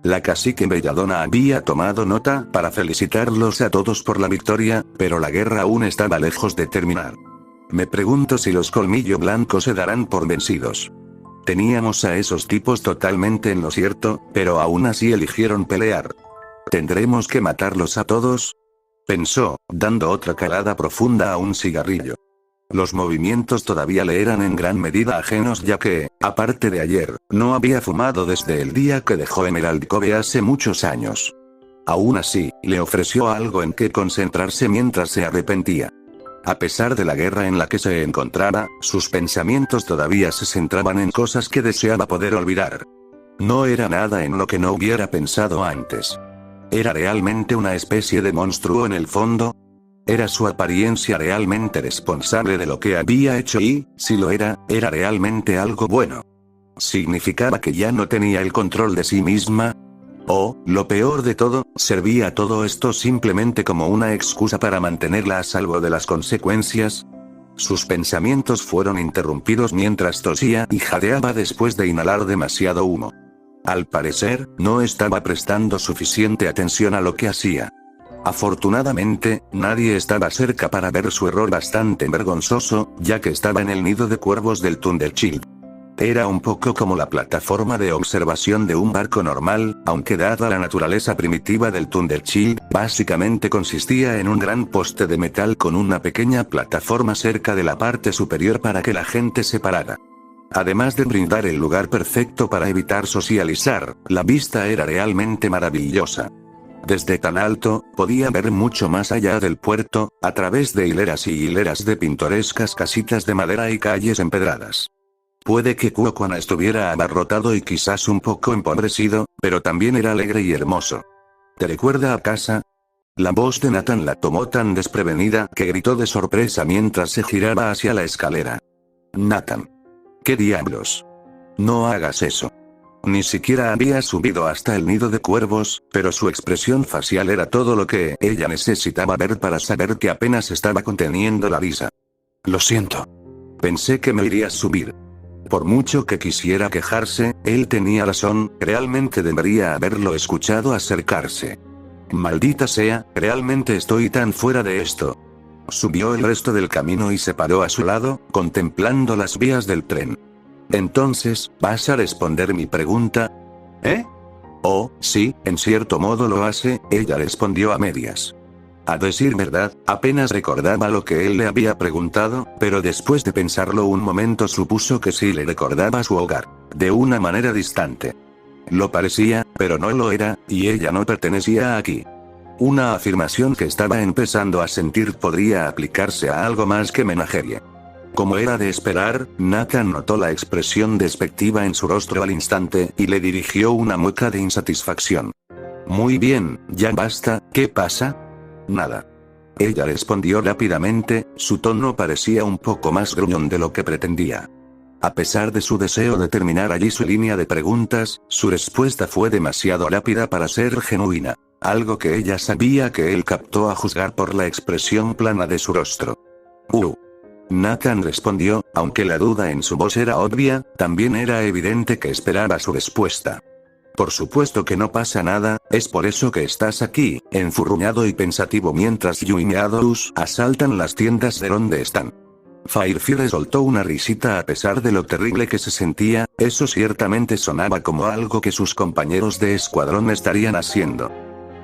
La cacique Belladonna había tomado nota para felicitarlos a todos por la victoria, pero la guerra aún estaba lejos de terminar. Me pregunto si los Colmillo Blanco se darán por vencidos. Teníamos a esos tipos totalmente en lo cierto, pero aún así eligieron pelear. ¿Tendremos que matarlos a todos?, pensó, dando otra calada profunda a un cigarrillo. Los movimientos todavía le eran en gran medida ajenos ya que, aparte de ayer, no había fumado desde el día que dejó Emerald Cove hace muchos años. Aún así, le ofreció algo en que concentrarse mientras se arrepentía. A pesar de la guerra en la que se encontraba, sus pensamientos todavía se centraban en cosas que deseaba poder olvidar. No era nada en lo que no hubiera pensado antes. ¿Era realmente una especie de monstruo en el fondo? ¿Era su apariencia realmente responsable de lo que había hecho y, si lo era realmente algo bueno? ¿Significaba que ya no tenía el control de sí misma? O, lo peor de todo, ¿servía todo esto simplemente como una excusa para mantenerla a salvo de las consecuencias? Sus pensamientos fueron interrumpidos mientras tosía y jadeaba después de inhalar demasiado humo. Al parecer, no estaba prestando suficiente atención a lo que hacía. Afortunadamente, nadie estaba cerca para ver su error bastante vergonzoso, ya que estaba en el nido de cuervos del Thundershield. Era un poco como la plataforma de observación de un barco normal, aunque dada la naturaleza primitiva del Thundershield, básicamente consistía en un gran poste de metal con una pequeña plataforma cerca de la parte superior para que la gente se parara. Además de brindar el lugar perfecto para evitar socializar, la vista era realmente maravillosa. Desde tan alto, podía ver mucho más allá del puerto, a través de hileras y hileras de pintorescas casitas de madera y calles empedradas. Puede que Kuokwana estuviera abarrotado y quizás un poco empobrecido, pero también era alegre y hermoso. ¿Te recuerda a casa? La voz de Nathan la tomó tan desprevenida que gritó de sorpresa mientras se giraba hacia la escalera. Nathan. ¿Qué diablos? No hagas eso. Ni siquiera había subido hasta el nido de cuervos, pero su expresión facial era todo lo que ella necesitaba ver para saber que apenas estaba conteniendo la risa. Lo siento. Pensé que me irías a subir. Por mucho que quisiera quejarse, él tenía razón, realmente debería haberlo escuchado acercarse. Maldita sea, realmente estoy tan fuera de esto. Subió el resto del camino y se paró a su lado, contemplando las vías del tren. Entonces, ¿vas a responder mi pregunta? ¿Eh? Oh, sí, en cierto modo lo hace, ella respondió a medias. A decir verdad, apenas recordaba lo que él le había preguntado, pero después de pensarlo un momento supuso que sí le recordaba su hogar, de una manera distante. Lo parecía, pero no lo era, y ella no pertenecía aquí. Una afirmación que estaba empezando a sentir podría aplicarse a algo más que menagerie. Como era de esperar, Nathan notó la expresión despectiva en su rostro al instante y le dirigió una mueca de insatisfacción. Muy bien, ya basta, ¿qué pasa? Nada. Ella respondió rápidamente, su tono parecía un poco más gruñón de lo que pretendía. A pesar de su deseo de terminar allí su línea de preguntas, su respuesta fue demasiado rápida para ser genuina, algo que ella sabía que él captó a juzgar por la expresión plana de su rostro. Nathan respondió, aunque la duda en su voz era obvia, también era evidente que esperaba su respuesta. Por supuesto que no pasa nada, es por eso que estás aquí, enfurruñado y pensativo mientras Yui y Adolus asaltan las tiendas de donde están. Firefly soltó una risita a pesar de lo terrible que se sentía, eso ciertamente sonaba como algo que sus compañeros de escuadrón estarían haciendo.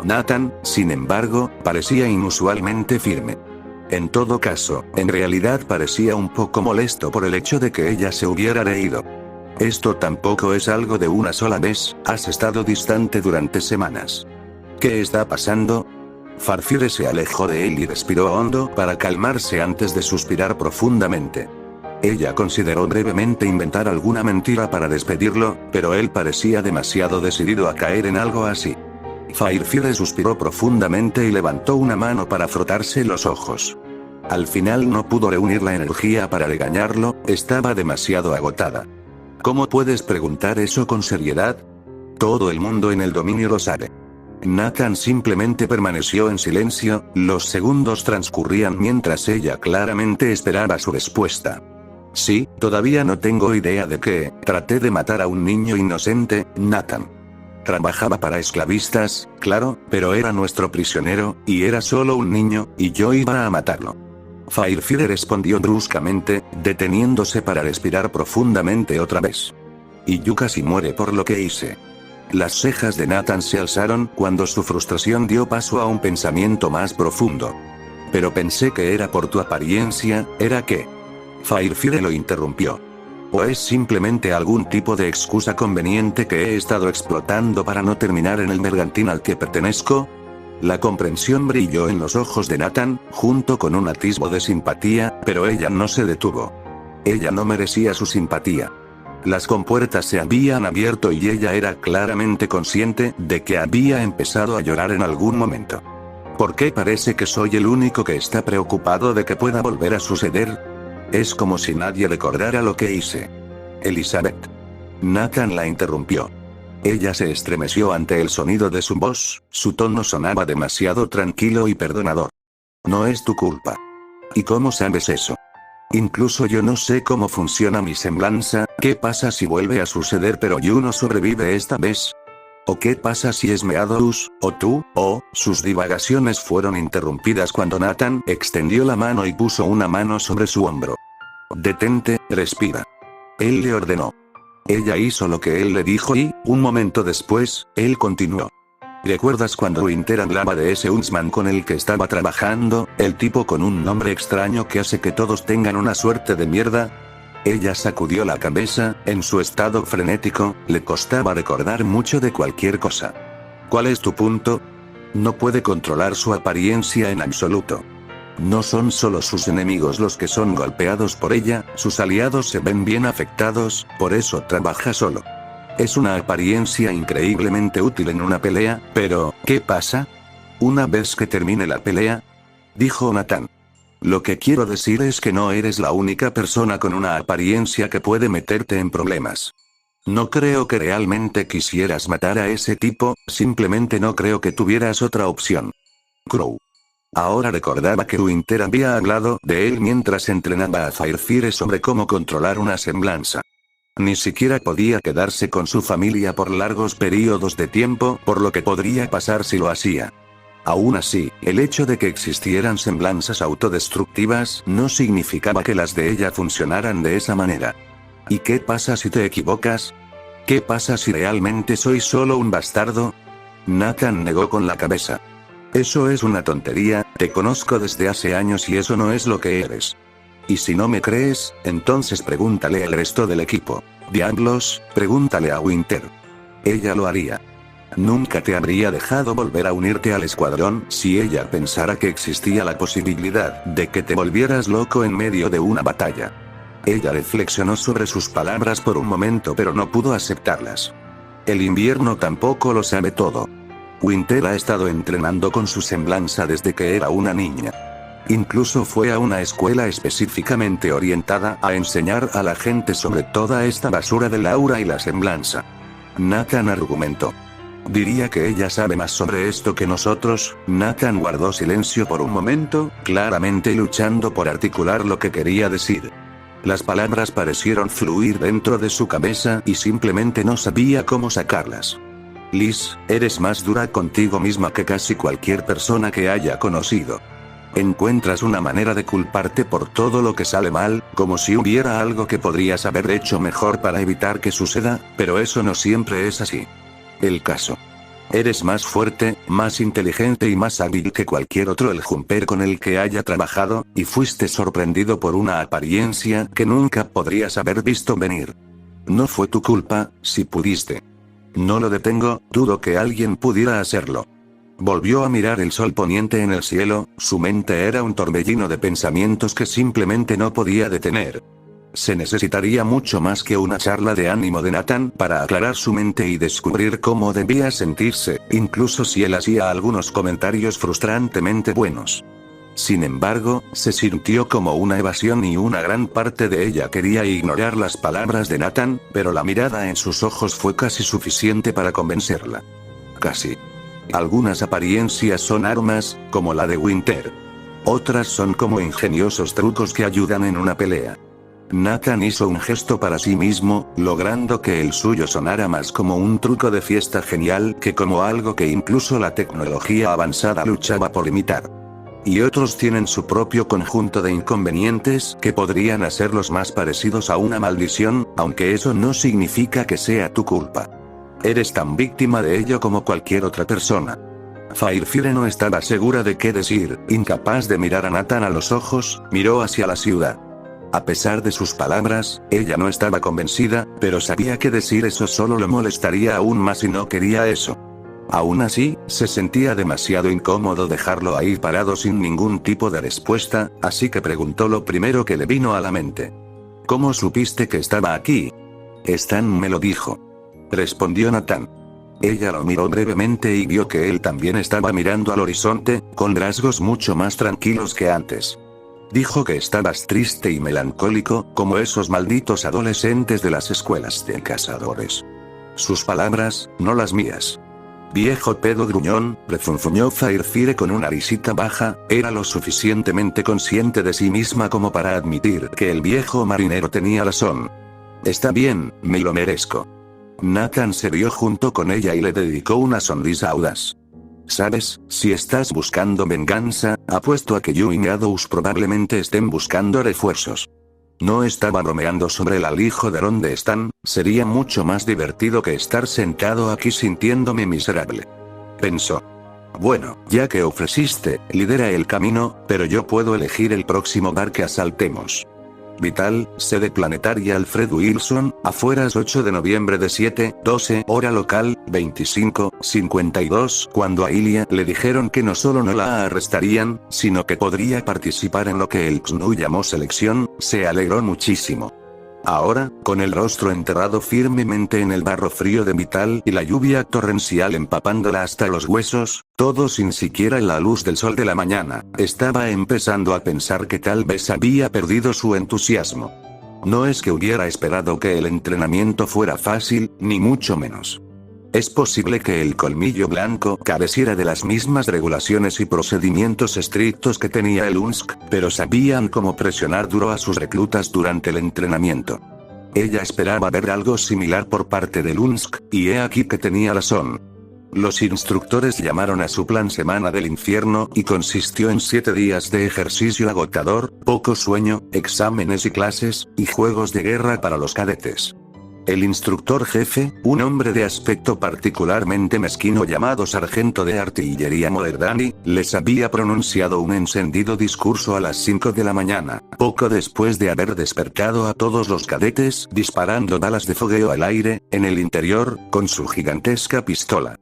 Nathan, sin embargo, parecía inusualmente firme. En todo caso, en realidad parecía un poco molesto por el hecho de que ella se hubiera reído. Esto tampoco es algo de una sola vez, has estado distante durante semanas. ¿Qué está pasando? Farfire se alejó de él y respiró hondo para calmarse antes de suspirar profundamente. Ella consideró brevemente inventar alguna mentira para despedirlo, pero él parecía demasiado decidido a caer en algo así. Firefly suspiró profundamente y levantó una mano para frotarse los ojos. Al final no pudo reunir la energía para regañarlo, estaba demasiado agotada. ¿Cómo puedes preguntar eso con seriedad? Todo el mundo en el dominio lo sabe. Nathan simplemente permaneció en silencio, los segundos transcurrían mientras ella claramente esperaba su respuesta. Sí, todavía no tengo idea de qué, traté de matar a un niño inocente, Nathan. Trabajaba para esclavistas, claro, pero era nuestro prisionero, y era solo un niño, y yo iba a matarlo. Firefly respondió bruscamente, deteniéndose para respirar profundamente otra vez. Y yo casi muere por lo que hice. Las cejas de Nathan se alzaron cuando su frustración dio paso a un pensamiento más profundo. Pero pensé que era por tu apariencia, ¿era qué? Firefly lo interrumpió. ¿O es simplemente algún tipo de excusa conveniente que he estado explotando para no terminar en el mercantil al que pertenezco? La comprensión brilló en los ojos de Nathan, junto con un atisbo de simpatía, pero ella no se detuvo. Ella no merecía su simpatía. Las compuertas se habían abierto y ella era claramente consciente de que había empezado a llorar en algún momento. ¿Por qué parece que soy el único que está preocupado de que pueda volver a suceder? Es como si nadie recordara lo que hice. Elizabeth. Nathan la interrumpió. Ella se estremeció ante el sonido de su voz, su tono sonaba demasiado tranquilo y perdonador. No es tu culpa. ¿Y cómo sabes eso? Incluso yo no sé cómo funciona mi semblanza, ¿qué pasa si vuelve a suceder pero Juno sobrevive esta vez? ¿O qué pasa si es Meadows, o tú, o...? Sus divagaciones fueron interrumpidas cuando Nathan extendió la mano y puso una mano sobre su hombro. Detente, respira. Él le ordenó. Ella hizo lo que él le dijo y, un momento después, él continuó. ¿Recuerdas cuando Winter hablaba de ese Huntsman con el que estaba trabajando, el tipo con un nombre extraño que hace que todos tengan una suerte de mierda? Ella sacudió la cabeza, en su estado frenético, le costaba recordar mucho de cualquier cosa. ¿Cuál es tu punto? No puede controlar su apariencia en absoluto. No son solo sus enemigos los que son golpeados por ella, sus aliados se ven bien afectados, por eso trabaja solo. Es una apariencia increíblemente útil en una pelea, pero, ¿qué pasa? Una vez que termine la pelea, dijo Nathan. Lo que quiero decir es que no eres la única persona con una apariencia que puede meterte en problemas. No creo que realmente quisieras matar a ese tipo, simplemente no creo que tuvieras otra opción. Crow. Ahora recordaba que Winter había hablado de él mientras entrenaba a Firefire sobre cómo controlar una semblanza. Ni siquiera podía quedarse con su familia por largos periodos de tiempo, por lo que podría pasar si lo hacía. Aún así, el hecho de que existieran semblanzas autodestructivas no significaba que las de ella funcionaran de esa manera. ¿Y qué pasa si te equivocas? ¿Qué pasa si realmente soy solo un bastardo? Nathan negó con la cabeza. Eso es una tontería, te conozco desde hace años y eso no es lo que eres. Y si no me crees, entonces pregúntale al resto del equipo. Diablos, pregúntale a Winter. Ella lo haría. Nunca te habría dejado volver a unirte al escuadrón si ella pensara que existía la posibilidad de que te volvieras loco en medio de una batalla. Ella reflexionó sobre sus palabras por un momento pero no pudo aceptarlas. El invierno tampoco lo sabe todo. Winter ha estado entrenando con su semblanza desde que era una niña. Incluso fue a una escuela específicamente orientada a enseñar a la gente sobre toda esta basura del aura y la semblanza. Nathan argumentó. Diría que ella sabe más sobre esto que nosotros. Nathan guardó silencio por un momento, claramente luchando por articular lo que quería decir. Las palabras parecieron fluir dentro de su cabeza y simplemente no sabía cómo sacarlas. Liz, eres más dura contigo misma que casi cualquier persona que haya conocido. Encuentras una manera de culparte por todo lo que sale mal, como si hubiera algo que podrías haber hecho mejor para evitar que suceda, pero eso no siempre es así. El caso. Eres más fuerte, más inteligente y más hábil que cualquier otro el jumper con el que haya trabajado, y fuiste sorprendido por una apariencia que nunca podrías haber visto venir. No fue tu culpa, si pudiste. No lo detengo, dudo que alguien pudiera hacerlo. Volvió a mirar el sol poniente en el cielo, su mente era un torbellino de pensamientos que simplemente no podía detener. Se necesitaría mucho más que una charla de ánimo de Nathan para aclarar su mente y descubrir cómo debía sentirse, incluso si él hacía algunos comentarios frustrantemente buenos. Sin embargo, se sintió como una evasión y una gran parte de ella quería ignorar las palabras de Nathan, pero la mirada en sus ojos fue casi suficiente para convencerla. Casi. Algunas apariencias son armas, como la de Winter. Otras son como ingeniosos trucos que ayudan en una pelea. Nathan hizo un gesto para sí mismo, logrando que el suyo sonara más como un truco de fiesta genial que como algo que incluso la tecnología avanzada luchaba por imitar. Y otros tienen su propio conjunto de inconvenientes que podrían hacerlos más parecidos a una maldición, aunque eso no significa que sea tu culpa. Eres tan víctima de ello como cualquier otra persona. Firefire no estaba segura de qué decir, incapaz de mirar a Nathan a los ojos, miró hacia la ciudad. A pesar de sus palabras, ella no estaba convencida, pero sabía que decir eso solo lo molestaría aún más y no quería eso. Aún así, se sentía demasiado incómodo dejarlo ahí parado sin ningún tipo de respuesta, así que preguntó lo primero que le vino a la mente. ¿Cómo supiste que estaba aquí? Stan me lo dijo. Respondió Nathan. Ella lo miró brevemente y vio que él también estaba mirando al horizonte, con rasgos mucho más tranquilos que antes. Dijo que estabas triste y melancólico, como esos malditos adolescentes de las escuelas de cazadores. Sus palabras, no las mías. Viejo pedo gruñón, refunfuñó Firefire con una risita baja, era lo suficientemente consciente de sí misma como para admitir que el viejo marinero tenía razón. Está bien, me lo merezco. Nathan se rió junto con ella y le dedicó una sonrisa audaz. Sabes, si estás buscando venganza, apuesto a que Yu y Meadows probablemente estén buscando refuerzos. No estaba bromeando sobre el alijo de dónde están, sería mucho más divertido que estar sentado aquí sintiéndome miserable. Pensó. Bueno, ya que ofreciste, lidera el camino, pero yo puedo elegir el próximo bar que asaltemos. Vital, sede planetaria Alfred Wilson, afueras 8 de noviembre de 7:12 hora local, 25:52. Cuando a Ilia le dijeron que no solo no la arrestarían, sino que podría participar en lo que el XNU llamó selección, se alegró muchísimo. Ahora, con el rostro enterrado firmemente en el barro frío de Vital y la lluvia torrencial empapándola hasta los huesos, todo sin siquiera la luz del sol de la mañana, estaba empezando a pensar que tal vez había perdido su entusiasmo. No es que hubiera esperado que el entrenamiento fuera fácil, ni mucho menos. Es posible que el colmillo blanco careciera de las mismas regulaciones y procedimientos estrictos que tenía el UNSC, pero sabían cómo presionar duro a sus reclutas durante el entrenamiento. Ella esperaba ver algo similar por parte del UNSC, y he aquí que tenía razón. Los instructores llamaron a su plan Semana del Infierno, y consistió en 7 días de ejercicio agotador, poco sueño, exámenes y clases, y juegos de guerra para los cadetes. El instructor jefe, un hombre de aspecto particularmente mezquino llamado sargento de artillería Moderdani, les había pronunciado un encendido discurso a las 5 de la mañana, poco después de haber despertado a todos los cadetes disparando balas de fogueo al aire, en el interior, con su gigantesca pistola.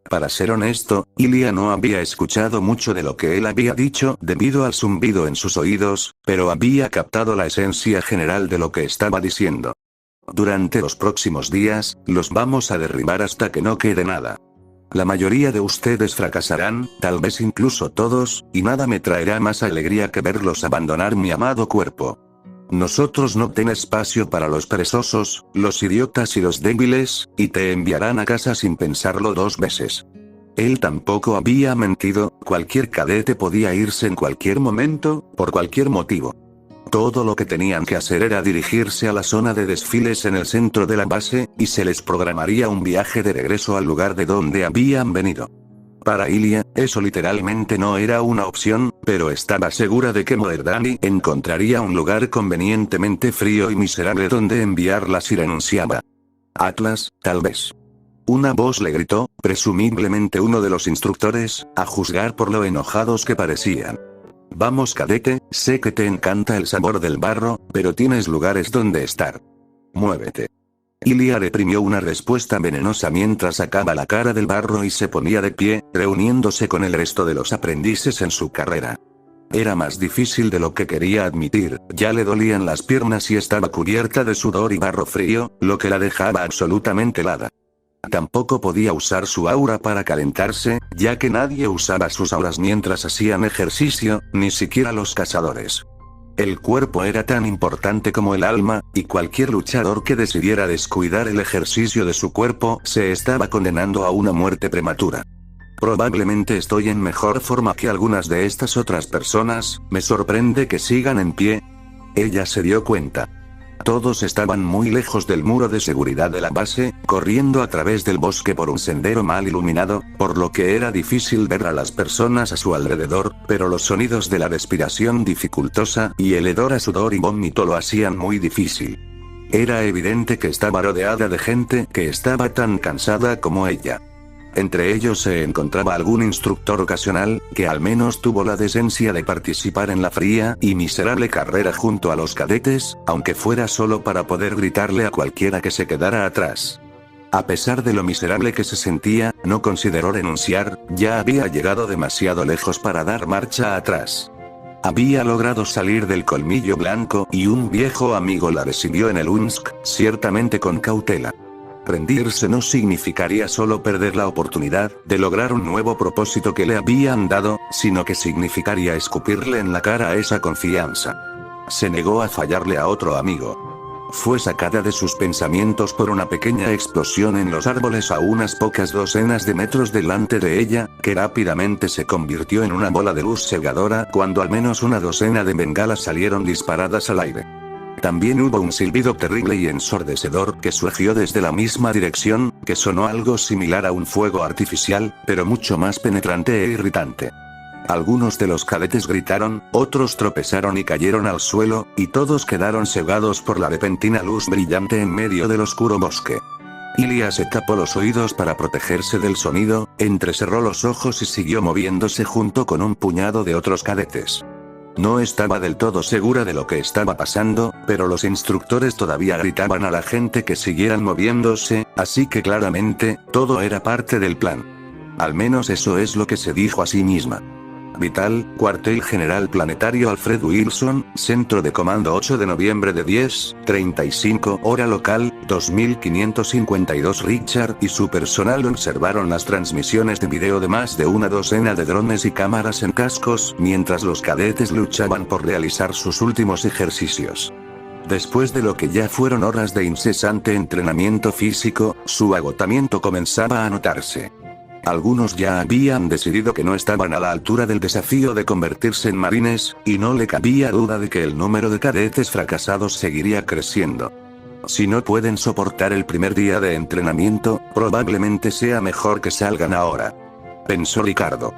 Para ser honesto, Ilia no había escuchado mucho de lo que él había dicho debido al zumbido en sus oídos, pero había captado la esencia general de lo que estaba diciendo. Durante los próximos días, los vamos a derribar hasta que no quede nada. La mayoría de ustedes fracasarán, tal vez incluso todos, y nada me traerá más alegría que verlos abandonar mi amado cuerpo. Nosotros no tenemos espacio para los perezosos, los idiotas y los débiles, y te enviarán a casa sin pensarlo 2 veces. Él tampoco había mentido, cualquier cadete podía irse en cualquier momento, por cualquier motivo. Todo lo que tenían que hacer era dirigirse a la zona de desfiles en el centro de la base, y se les programaría un viaje de regreso al lugar de donde habían venido. Para Ilia, eso literalmente no era una opción, pero estaba segura de que Moderdani encontraría un lugar convenientemente frío y miserable donde enviarla si renunciaba. Atlas, tal vez. Una voz le gritó, presumiblemente uno de los instructores, a juzgar por lo enojados que parecían. Vamos cadete, sé que te encanta el sabor del barro, pero tienes lugares donde estar. Muévete. Ilia reprimió una respuesta venenosa mientras sacaba la cara del barro y se ponía de pie, reuniéndose con el resto de los aprendices en su carrera. Era más difícil de lo que quería admitir, ya le dolían las piernas y estaba cubierta de sudor y barro frío, lo que la dejaba absolutamente helada. Tampoco podía usar su aura para calentarse, ya que nadie usaba sus auras mientras hacían ejercicio, ni siquiera los cazadores. El cuerpo era tan importante como el alma, y cualquier luchador que decidiera descuidar el ejercicio de su cuerpo se estaba condenando a una muerte prematura. Probablemente estoy en mejor forma que algunas de estas otras personas, me sorprende que sigan en pie. Ella se dio cuenta. Todos estaban muy lejos del muro de seguridad de la base, corriendo a través del bosque por un sendero mal iluminado, por lo que era difícil ver a las personas a su alrededor, pero los sonidos de la respiración dificultosa y el hedor a sudor y vómito lo hacían muy difícil. Era evidente que estaba rodeada de gente que estaba tan cansada como ella. Entre ellos se encontraba algún instructor ocasional, que al menos tuvo la decencia de participar en la fría y miserable carrera junto a los cadetes, aunque fuera solo para poder gritarle a cualquiera que se quedara atrás. A pesar de lo miserable que se sentía, no consideró renunciar, ya había llegado demasiado lejos para dar marcha atrás. Había logrado salir del colmillo blanco y un viejo amigo la recibió en el UNSC, ciertamente con cautela. Rendirse no significaría solo perder la oportunidad de lograr un nuevo propósito que le habían dado, sino que significaría escupirle en la cara a esa confianza. Se negó a fallarle a otro amigo. Fue sacada de sus pensamientos por una pequeña explosión en los árboles a unas pocas docenas de metros delante de ella, que rápidamente se convirtió en una bola de luz cegadora cuando al menos una docena de bengalas salieron disparadas al aire. También hubo un silbido terrible y ensordecedor que surgió desde la misma dirección, que sonó algo similar a un fuego artificial, pero mucho más penetrante e irritante. Algunos de los cadetes gritaron, otros tropezaron y cayeron al suelo, y todos quedaron cegados por la repentina luz brillante en medio del oscuro bosque. Ilia se tapó los oídos para protegerse del sonido, entrecerró los ojos y siguió moviéndose junto con un puñado de otros cadetes. No estaba del todo segura de lo que estaba pasando, pero los instructores todavía gritaban a la gente que siguieran moviéndose, así que claramente, todo era parte del plan. Al menos eso es lo que se dijo a sí misma. Vital, Cuartel General Planetario Alfred Wilson, Centro de Comando 8 de noviembre de 10:35 hora local, 2552. Richard y su personal observaron las transmisiones de video de más de una docena de drones y cámaras en cascos mientras los cadetes luchaban por realizar sus últimos ejercicios. Después de lo que ya fueron horas de incesante entrenamiento físico, su agotamiento comenzaba a notarse. Algunos ya habían decidido que no estaban a la altura del desafío de convertirse en marines, y no le cabía duda de que el número de cadetes fracasados seguiría creciendo. Si no pueden soportar el primer día de entrenamiento, probablemente sea mejor que salgan ahora, pensó Ricardo.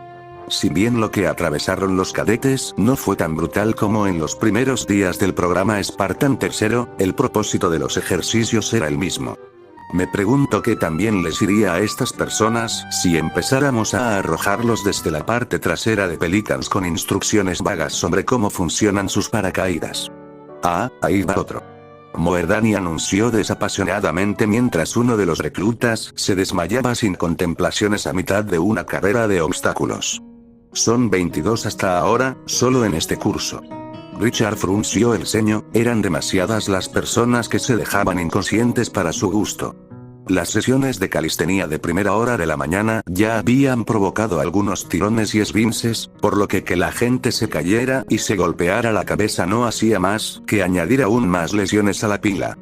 Si bien lo que atravesaron los cadetes no fue tan brutal como en los primeros días del programa Spartan III, el propósito de los ejercicios era el mismo. Me pregunto qué también les iría a estas personas si empezáramos a arrojarlos desde la parte trasera de Pelicans con instrucciones vagas sobre cómo funcionan sus paracaídas. Ah, ahí va otro. Moerdani anunció desapasionadamente mientras uno de los reclutas se desmayaba sin contemplaciones a mitad de una carrera de obstáculos. Son 22 hasta ahora, solo en este curso. Richard frunció el ceño, eran demasiadas las personas que se dejaban inconscientes para su gusto. Las sesiones de calistenia de primera hora de la mañana ya habían provocado algunos tirones y esguinces, por lo que la gente se cayera y se golpeara la cabeza no hacía más que añadir aún más lesiones a la pila.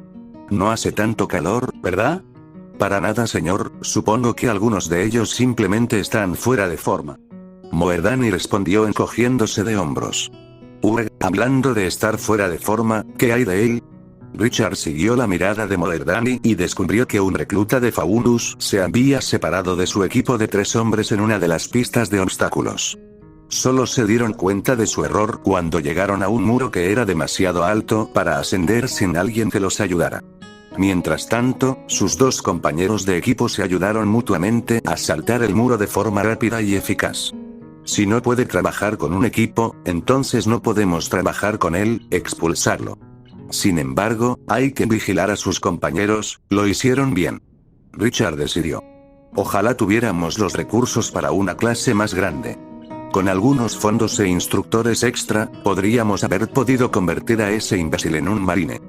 No hace tanto calor, ¿verdad? Para nada, señor, supongo que algunos de ellos simplemente están fuera de forma. Moerdani respondió encogiéndose de hombros. Hablando de estar fuera de forma, ¿qué hay de él? Richard siguió la mirada de Moerdani y descubrió que un recluta de Faunus se había separado de su equipo de 3 hombres en una de las pistas de obstáculos. Solo se dieron cuenta de su error cuando llegaron a un muro que era demasiado alto para ascender sin alguien que los ayudara. Mientras tanto, sus 2 compañeros de equipo se ayudaron mutuamente a saltar el muro de forma rápida y eficaz. Si no puede trabajar con un equipo, entonces no podemos trabajar con él, expulsarlo. Sin embargo, hay que vigilar a sus compañeros, lo hicieron bien. Richard decidió. Ojalá tuviéramos los recursos para una clase más grande. Con algunos fondos e instructores extra, podríamos haber podido convertir a ese imbécil en un marine.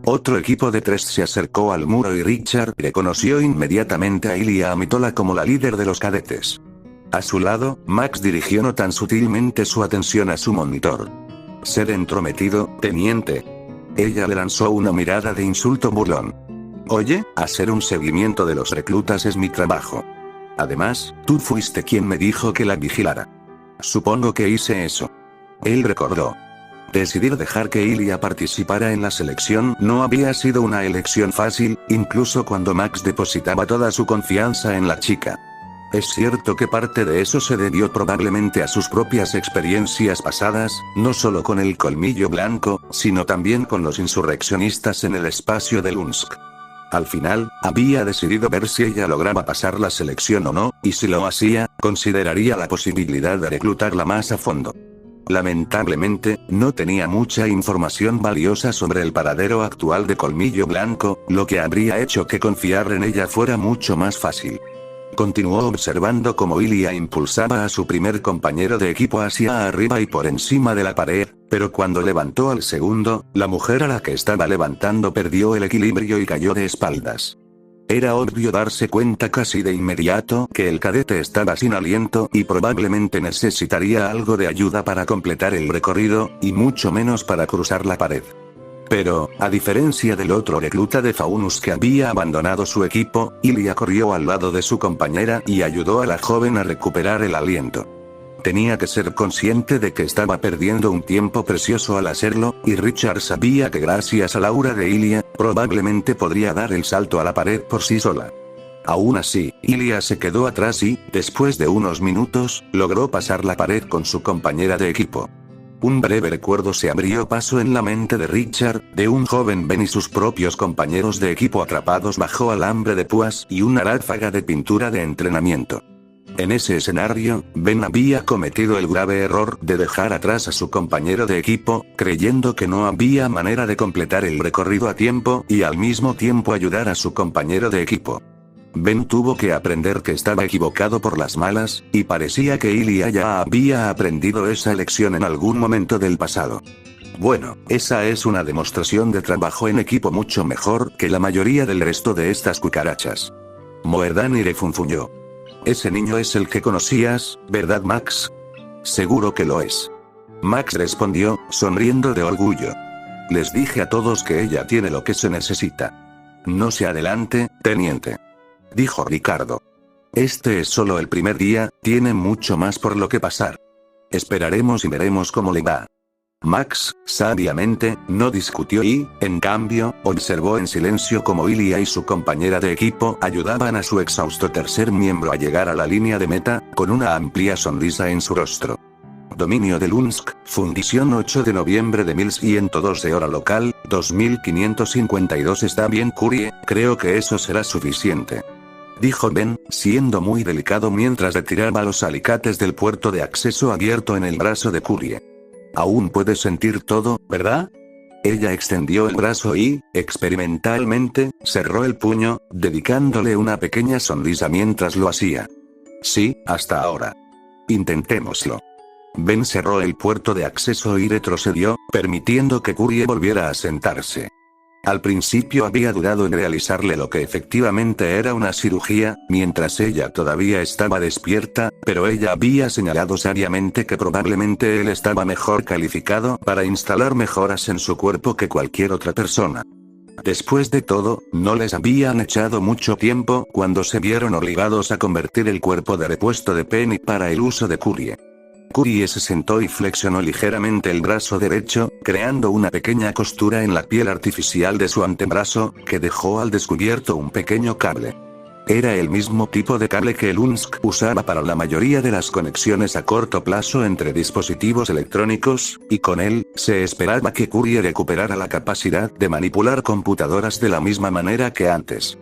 Otro equipo de 3 se acercó al muro y Richard reconoció inmediatamente a Ilia Amitola como la líder de los cadetes. A su lado, Max dirigió no tan sutilmente su atención a su monitor. Ser entrometido, teniente. Ella le lanzó una mirada de insulto burlón. Oye, hacer un seguimiento de los reclutas es mi trabajo. Además, tú fuiste quien me dijo que la vigilara. Supongo que hice eso. Él recordó. Decidir dejar que Ilia participara en la selección no había sido una elección fácil, incluso cuando Max depositaba toda su confianza en la chica. Es cierto que parte de eso se debió probablemente a sus propias experiencias pasadas, no solo con el colmillo blanco, sino también con los insurreccionistas en el espacio de Lunsk. Al final, había decidido ver si ella lograba pasar la selección o no, y si lo hacía, consideraría la posibilidad de reclutarla más a fondo. Lamentablemente, no tenía mucha información valiosa sobre el paradero actual de Colmillo Blanco, lo que habría hecho que confiar en ella fuera mucho más fácil. Continuó observando cómo Ilia impulsaba a su primer compañero de equipo hacia arriba y por encima de la pared, pero cuando levantó al segundo, la mujer a la que estaba levantando perdió el equilibrio y cayó de espaldas. Era obvio darse cuenta casi de inmediato que el cadete estaba sin aliento y probablemente necesitaría algo de ayuda para completar el recorrido, y mucho menos para cruzar la pared. Pero, a diferencia del otro recluta de Faunus que había abandonado su equipo, Ilia corrió al lado de su compañera y ayudó a la joven a recuperar el aliento. Tenía que ser consciente de que estaba perdiendo un tiempo precioso al hacerlo, y Richard sabía que gracias a la aura de Ilia, probablemente podría dar el salto a la pared por sí sola. Aún así, Ilia se quedó atrás y, después de unos minutos, logró pasar la pared con su compañera de equipo. Un breve recuerdo se abrió paso en la mente de Richard, de un joven Ben y sus propios compañeros de equipo atrapados bajo alambre de púas y una ráfaga de pintura de entrenamiento. En ese escenario, Ben había cometido el grave error de dejar atrás a su compañero de equipo, creyendo que no había manera de completar el recorrido a tiempo y al mismo tiempo ayudar a su compañero de equipo. Ben tuvo que aprender que estaba equivocado por las malas, y parecía que Ilia ya había aprendido esa lección en algún momento del pasado. Bueno, esa es una demostración de trabajo en equipo mucho mejor que la mayoría del resto de estas cucarachas. Moerdani refunfuñó. Ese niño es el que conocías, ¿verdad, Max? Seguro que lo es. Max respondió, sonriendo de orgullo. Les dije a todos que ella tiene lo que se necesita. No se adelante, teniente. Dijo Ricardo. Este es solo el primer día, tiene mucho más por lo que pasar. Esperaremos y veremos cómo le va. Max, sabiamente, no discutió y, en cambio, observó en silencio cómo Ilia y su compañera de equipo ayudaban a su exhausto tercer miembro a llegar a la línea de meta, con una amplia sonrisa en su rostro. Dominio de Lunsk, fundición 8 de noviembre de 1112 hora local, 2552. Está bien, Curie, creo que eso será suficiente. Dijo Ben, siendo muy delicado mientras retiraba los alicates del puerto de acceso abierto en el brazo de Curie. Aún puedes sentir todo, ¿verdad? Ella extendió el brazo y, experimentalmente, cerró el puño, dedicándole una pequeña sonrisa mientras lo hacía. Sí, hasta ahora. Intentémoslo. Ben cerró el puerto de acceso y retrocedió, permitiendo que Curie volviera a sentarse. Al principio había dudado en realizarle lo que efectivamente era una cirugía, mientras ella todavía estaba despierta, pero ella había señalado sabiamente que probablemente él estaba mejor calificado para instalar mejoras en su cuerpo que cualquier otra persona. Después de todo, no les habían echado mucho tiempo cuando se vieron obligados a convertir el cuerpo de repuesto de Penny para el uso de Curie. Curie se sentó y flexionó ligeramente el brazo derecho, creando una pequeña costura en la piel artificial de su antebrazo, que dejó al descubierto un pequeño cable. Era el mismo tipo de cable que Lunsk usaba para la mayoría de las conexiones a corto plazo entre dispositivos electrónicos, y con él, se esperaba que Curie recuperara la capacidad de manipular computadoras de la misma manera que antes.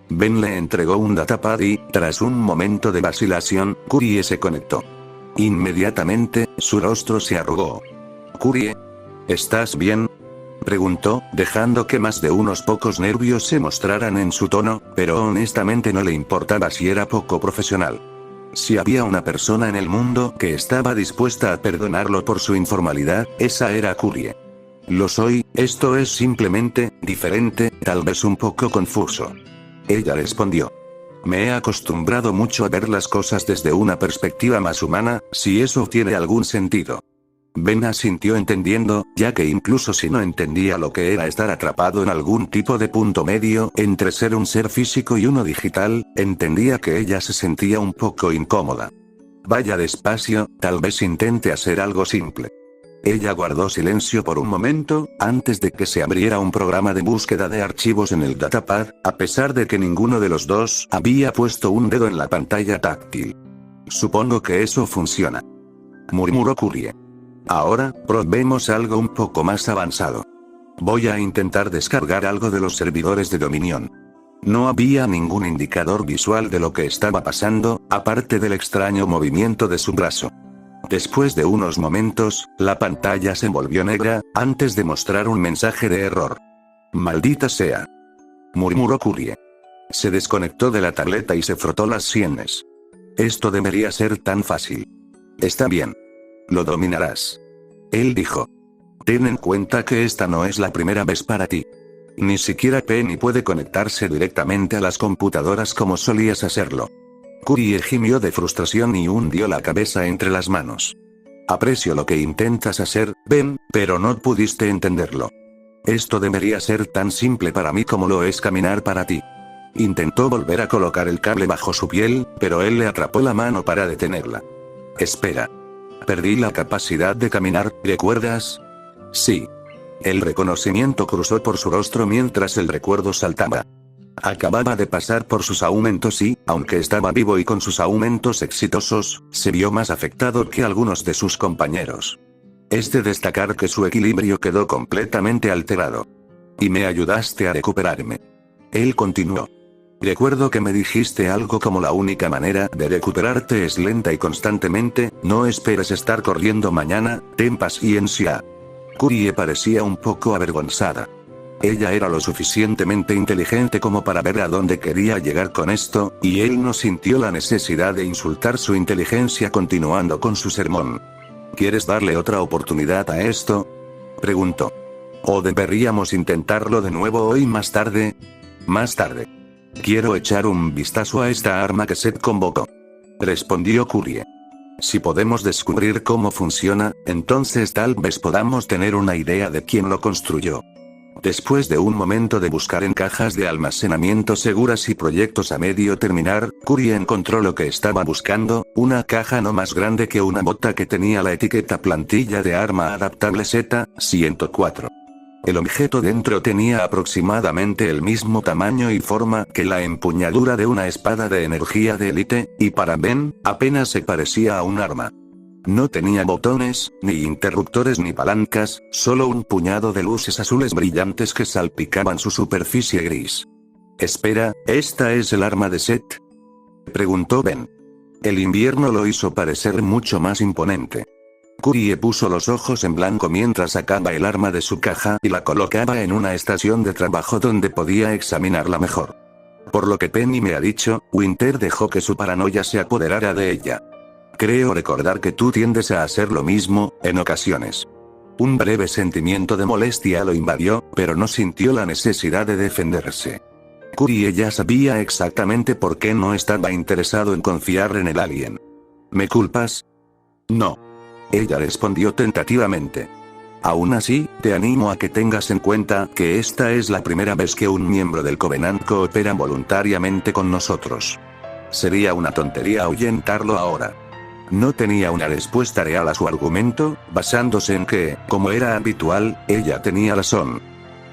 Ben le entregó un datapad y, tras un momento de vacilación, Curie se conectó. Inmediatamente, su rostro se arrugó. Curie, ¿estás bien? Preguntó, dejando que más de unos pocos nervios se mostraran en su tono, pero honestamente no le importaba si era poco profesional. Si había una persona en el mundo que estaba dispuesta a perdonarlo por su informalidad, esa era Curie. Lo soy, esto es simplemente, diferente, tal vez un poco confuso. Ella respondió. Me he acostumbrado mucho a ver las cosas desde una perspectiva más humana, si eso tiene algún sentido. Ben asintió entendiendo, ya que incluso si no entendía lo que era estar atrapado en algún tipo de punto medio entre ser un ser físico y uno digital, entendía que ella se sentía un poco incómoda. Vaya despacio, tal vez intente hacer algo simple. Ella guardó silencio por un momento, antes de que se abriera un programa de búsqueda de archivos en el datapad, a pesar de que ninguno de los dos había puesto un dedo en la pantalla táctil. Supongo que eso funciona. Murmuró Curie. Ahora, probemos algo un poco más avanzado. Voy a intentar descargar algo de los servidores de Dominion. No había ningún indicador visual de lo que estaba pasando, aparte del extraño movimiento de su brazo. Después de unos momentos, la pantalla se volvió negra, antes de mostrar un mensaje de error. «Maldita sea», murmuró Kurie. Se desconectó de la tableta y se frotó las sienes. «Esto debería ser tan fácil». «Está bien. Lo dominarás». Él dijo. «Ten en cuenta que esta no es la primera vez para ti. Ni siquiera Penny puede conectarse directamente a las computadoras como solías hacerlo». Kurie gimió de frustración y hundió la cabeza entre las manos. «Aprecio lo que intentas hacer, Ben, pero no pudiste entenderlo. Esto debería ser tan simple para mí como lo es caminar para ti». Intentó volver a colocar el cable bajo su piel, pero él le atrapó la mano para detenerla. «Espera. Perdí la capacidad de caminar, ¿recuerdas?» «Sí». El reconocimiento cruzó por su rostro mientras el recuerdo saltaba. Acababa de pasar por sus aumentos y, aunque estaba vivo y con sus aumentos exitosos, se vio más afectado que algunos de sus compañeros. Es de destacar que su equilibrio quedó completamente alterado. «Y me ayudaste a recuperarme». Él continuó. «Recuerdo que me dijiste algo como la única manera de recuperarte es lenta y constantemente, no esperes estar corriendo mañana, ten paciencia». Kurie parecía un poco avergonzada. Ella era lo suficientemente inteligente como para ver a dónde quería llegar con esto, y él no sintió la necesidad de insultar su inteligencia continuando con su sermón. «¿Quieres darle otra oportunidad a esto?», preguntó. «¿O deberíamos intentarlo de nuevo hoy más tarde?» «Más tarde. Quiero echar un vistazo a esta arma que Seth convocó», respondió Kurie. «Si podemos descubrir cómo funciona, entonces tal vez podamos tener una idea de quién lo construyó». Después de un momento de buscar en cajas de almacenamiento seguras y proyectos a medio terminar, Kurie encontró lo que estaba buscando, una caja no más grande que una bota que tenía la etiqueta plantilla de arma adaptable Z-104. El objeto dentro tenía aproximadamente el mismo tamaño y forma que la empuñadura de una espada de energía de élite, y para Ben, apenas se parecía a un arma. No tenía botones, ni interruptores ni palancas, solo un puñado de luces azules brillantes que salpicaban su superficie gris. «Espera, ¿esta es el arma de Seth?», preguntó Ben. El invierno lo hizo parecer mucho más imponente. Kurie puso los ojos en blanco mientras sacaba el arma de su caja y la colocaba en una estación de trabajo donde podía examinarla mejor. Por lo que Penny me ha dicho, Winter dejó que su paranoia se apoderara de ella. Creo recordar que tú tiendes a hacer lo mismo, en ocasiones. Un breve sentimiento de molestia lo invadió, pero no sintió la necesidad de defenderse. Kurie ya sabía exactamente por qué no estaba interesado en confiar en el alien. ¿Me culpas? No. Ella respondió tentativamente. Aún así, te animo a que tengas en cuenta que esta es la primera vez que un miembro del Covenant coopera voluntariamente con nosotros. Sería una tontería ahuyentarlo ahora. No tenía una respuesta real a su argumento, basándose en que, como era habitual, ella tenía razón.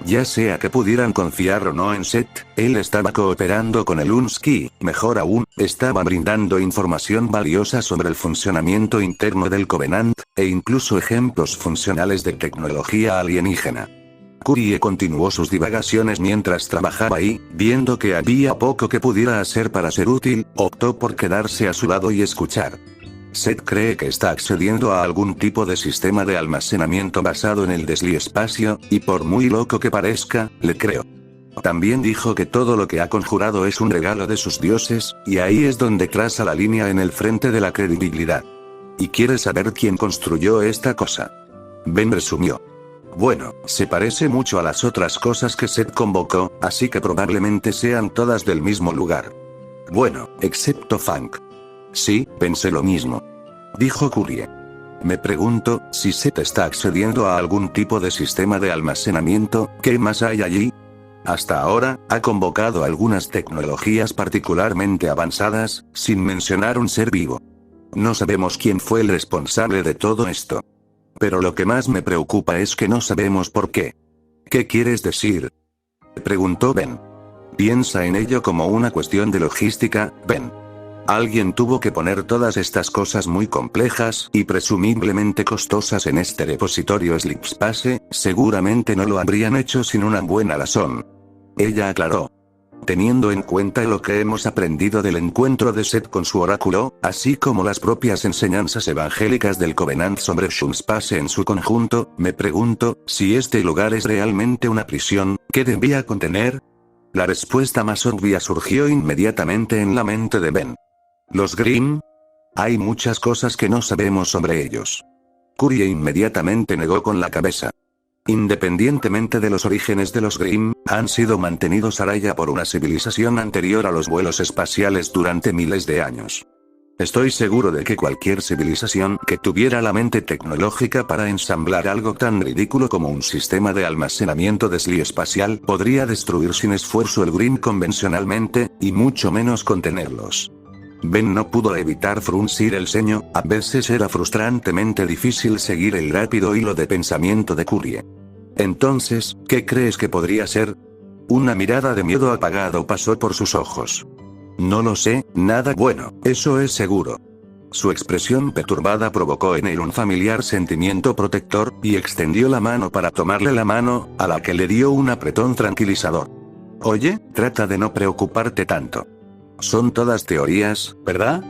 Ya sea que pudieran confiar o no en Seth, él estaba cooperando con el Unsky, mejor aún, estaba brindando información valiosa sobre el funcionamiento interno del Covenant, e incluso ejemplos funcionales de tecnología alienígena. Kurie continuó sus divagaciones mientras trabajaba y, viendo que había poco que pudiera hacer para ser útil, optó por quedarse a su lado y escuchar. Seth cree que está accediendo a algún tipo de sistema de almacenamiento basado en el desliespacio, y por muy loco que parezca, le creo. También dijo que todo lo que ha conjurado es un regalo de sus dioses, y ahí es donde traza la línea en el frente de la credibilidad. ¿Y quiere saber quién construyó esta cosa? Ben resumió. Bueno, se parece mucho a las otras cosas que Seth convocó, así que probablemente sean todas del mismo lugar. Bueno, excepto Funk. Sí, pensé lo mismo. Dijo Kurie. Me pregunto, si Seth está accediendo a algún tipo de sistema de almacenamiento, ¿qué más hay allí? Hasta ahora, ha convocado algunas tecnologías particularmente avanzadas, sin mencionar un ser vivo. No sabemos quién fue el responsable de todo esto. Pero lo que más me preocupa es que no sabemos por qué. ¿Qué quieres decir?, preguntó Ben. Piensa en ello como una cuestión de logística, Ben. Alguien tuvo que poner todas estas cosas muy complejas y presumiblemente costosas en este repositorio Slipspace, seguramente no lo habrían hecho sin una buena razón. Ella aclaró. Teniendo en cuenta lo que hemos aprendido del encuentro de Set con su oráculo, así como las propias enseñanzas evangélicas del Covenant sobre Shunspase en su conjunto, me pregunto, si este lugar es realmente una prisión, ¿qué debía contener? La respuesta más obvia surgió inmediatamente en la mente de Ben. ¿Los Grimm? Hay muchas cosas que no sabemos sobre ellos. Curie inmediatamente negó con la cabeza. Independientemente de los orígenes de los Grimm, han sido mantenidos a raya por una civilización anterior a los vuelos espaciales durante miles de años. Estoy seguro de que cualquier civilización que tuviera la mente tecnológica para ensamblar algo tan ridículo como un sistema de almacenamiento de SLI espacial podría destruir sin esfuerzo el Grimm convencionalmente, y mucho menos contenerlos. Ben no pudo evitar fruncir el ceño, a veces era frustrantemente difícil seguir el rápido hilo de pensamiento de Curie. Entonces, ¿qué crees que podría ser? Una mirada de miedo apagado pasó por sus ojos. No lo sé, nada bueno, eso es seguro. Su expresión perturbada provocó en él un familiar sentimiento protector, y extendió la mano para tomarle la mano, a la que le dio un apretón tranquilizador. Oye, trata de no preocuparte tanto. Son todas teorías, ¿verdad?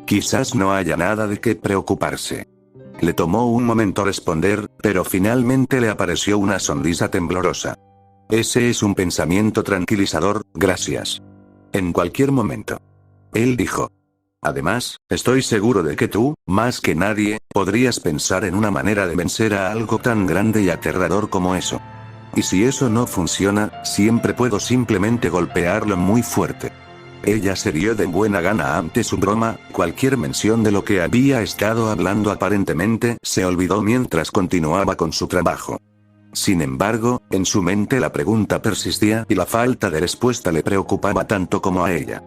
Quizás no haya nada de qué preocuparse. Le tomó un momento responder, pero finalmente le apareció una sonrisa temblorosa. Ese es un pensamiento tranquilizador, gracias. En cualquier momento. Él dijo. Además, estoy seguro de que tú, más que nadie, podrías pensar en una manera de vencer a algo tan grande y aterrador como eso. Y si eso no funciona, siempre puedo simplemente golpearlo muy fuerte. Ella se rió de buena gana ante su broma, cualquier mención de lo que había estado hablando aparentemente se olvidó mientras continuaba con su trabajo. Sin embargo, en su mente la pregunta persistía y la falta de respuesta le preocupaba tanto como a ella.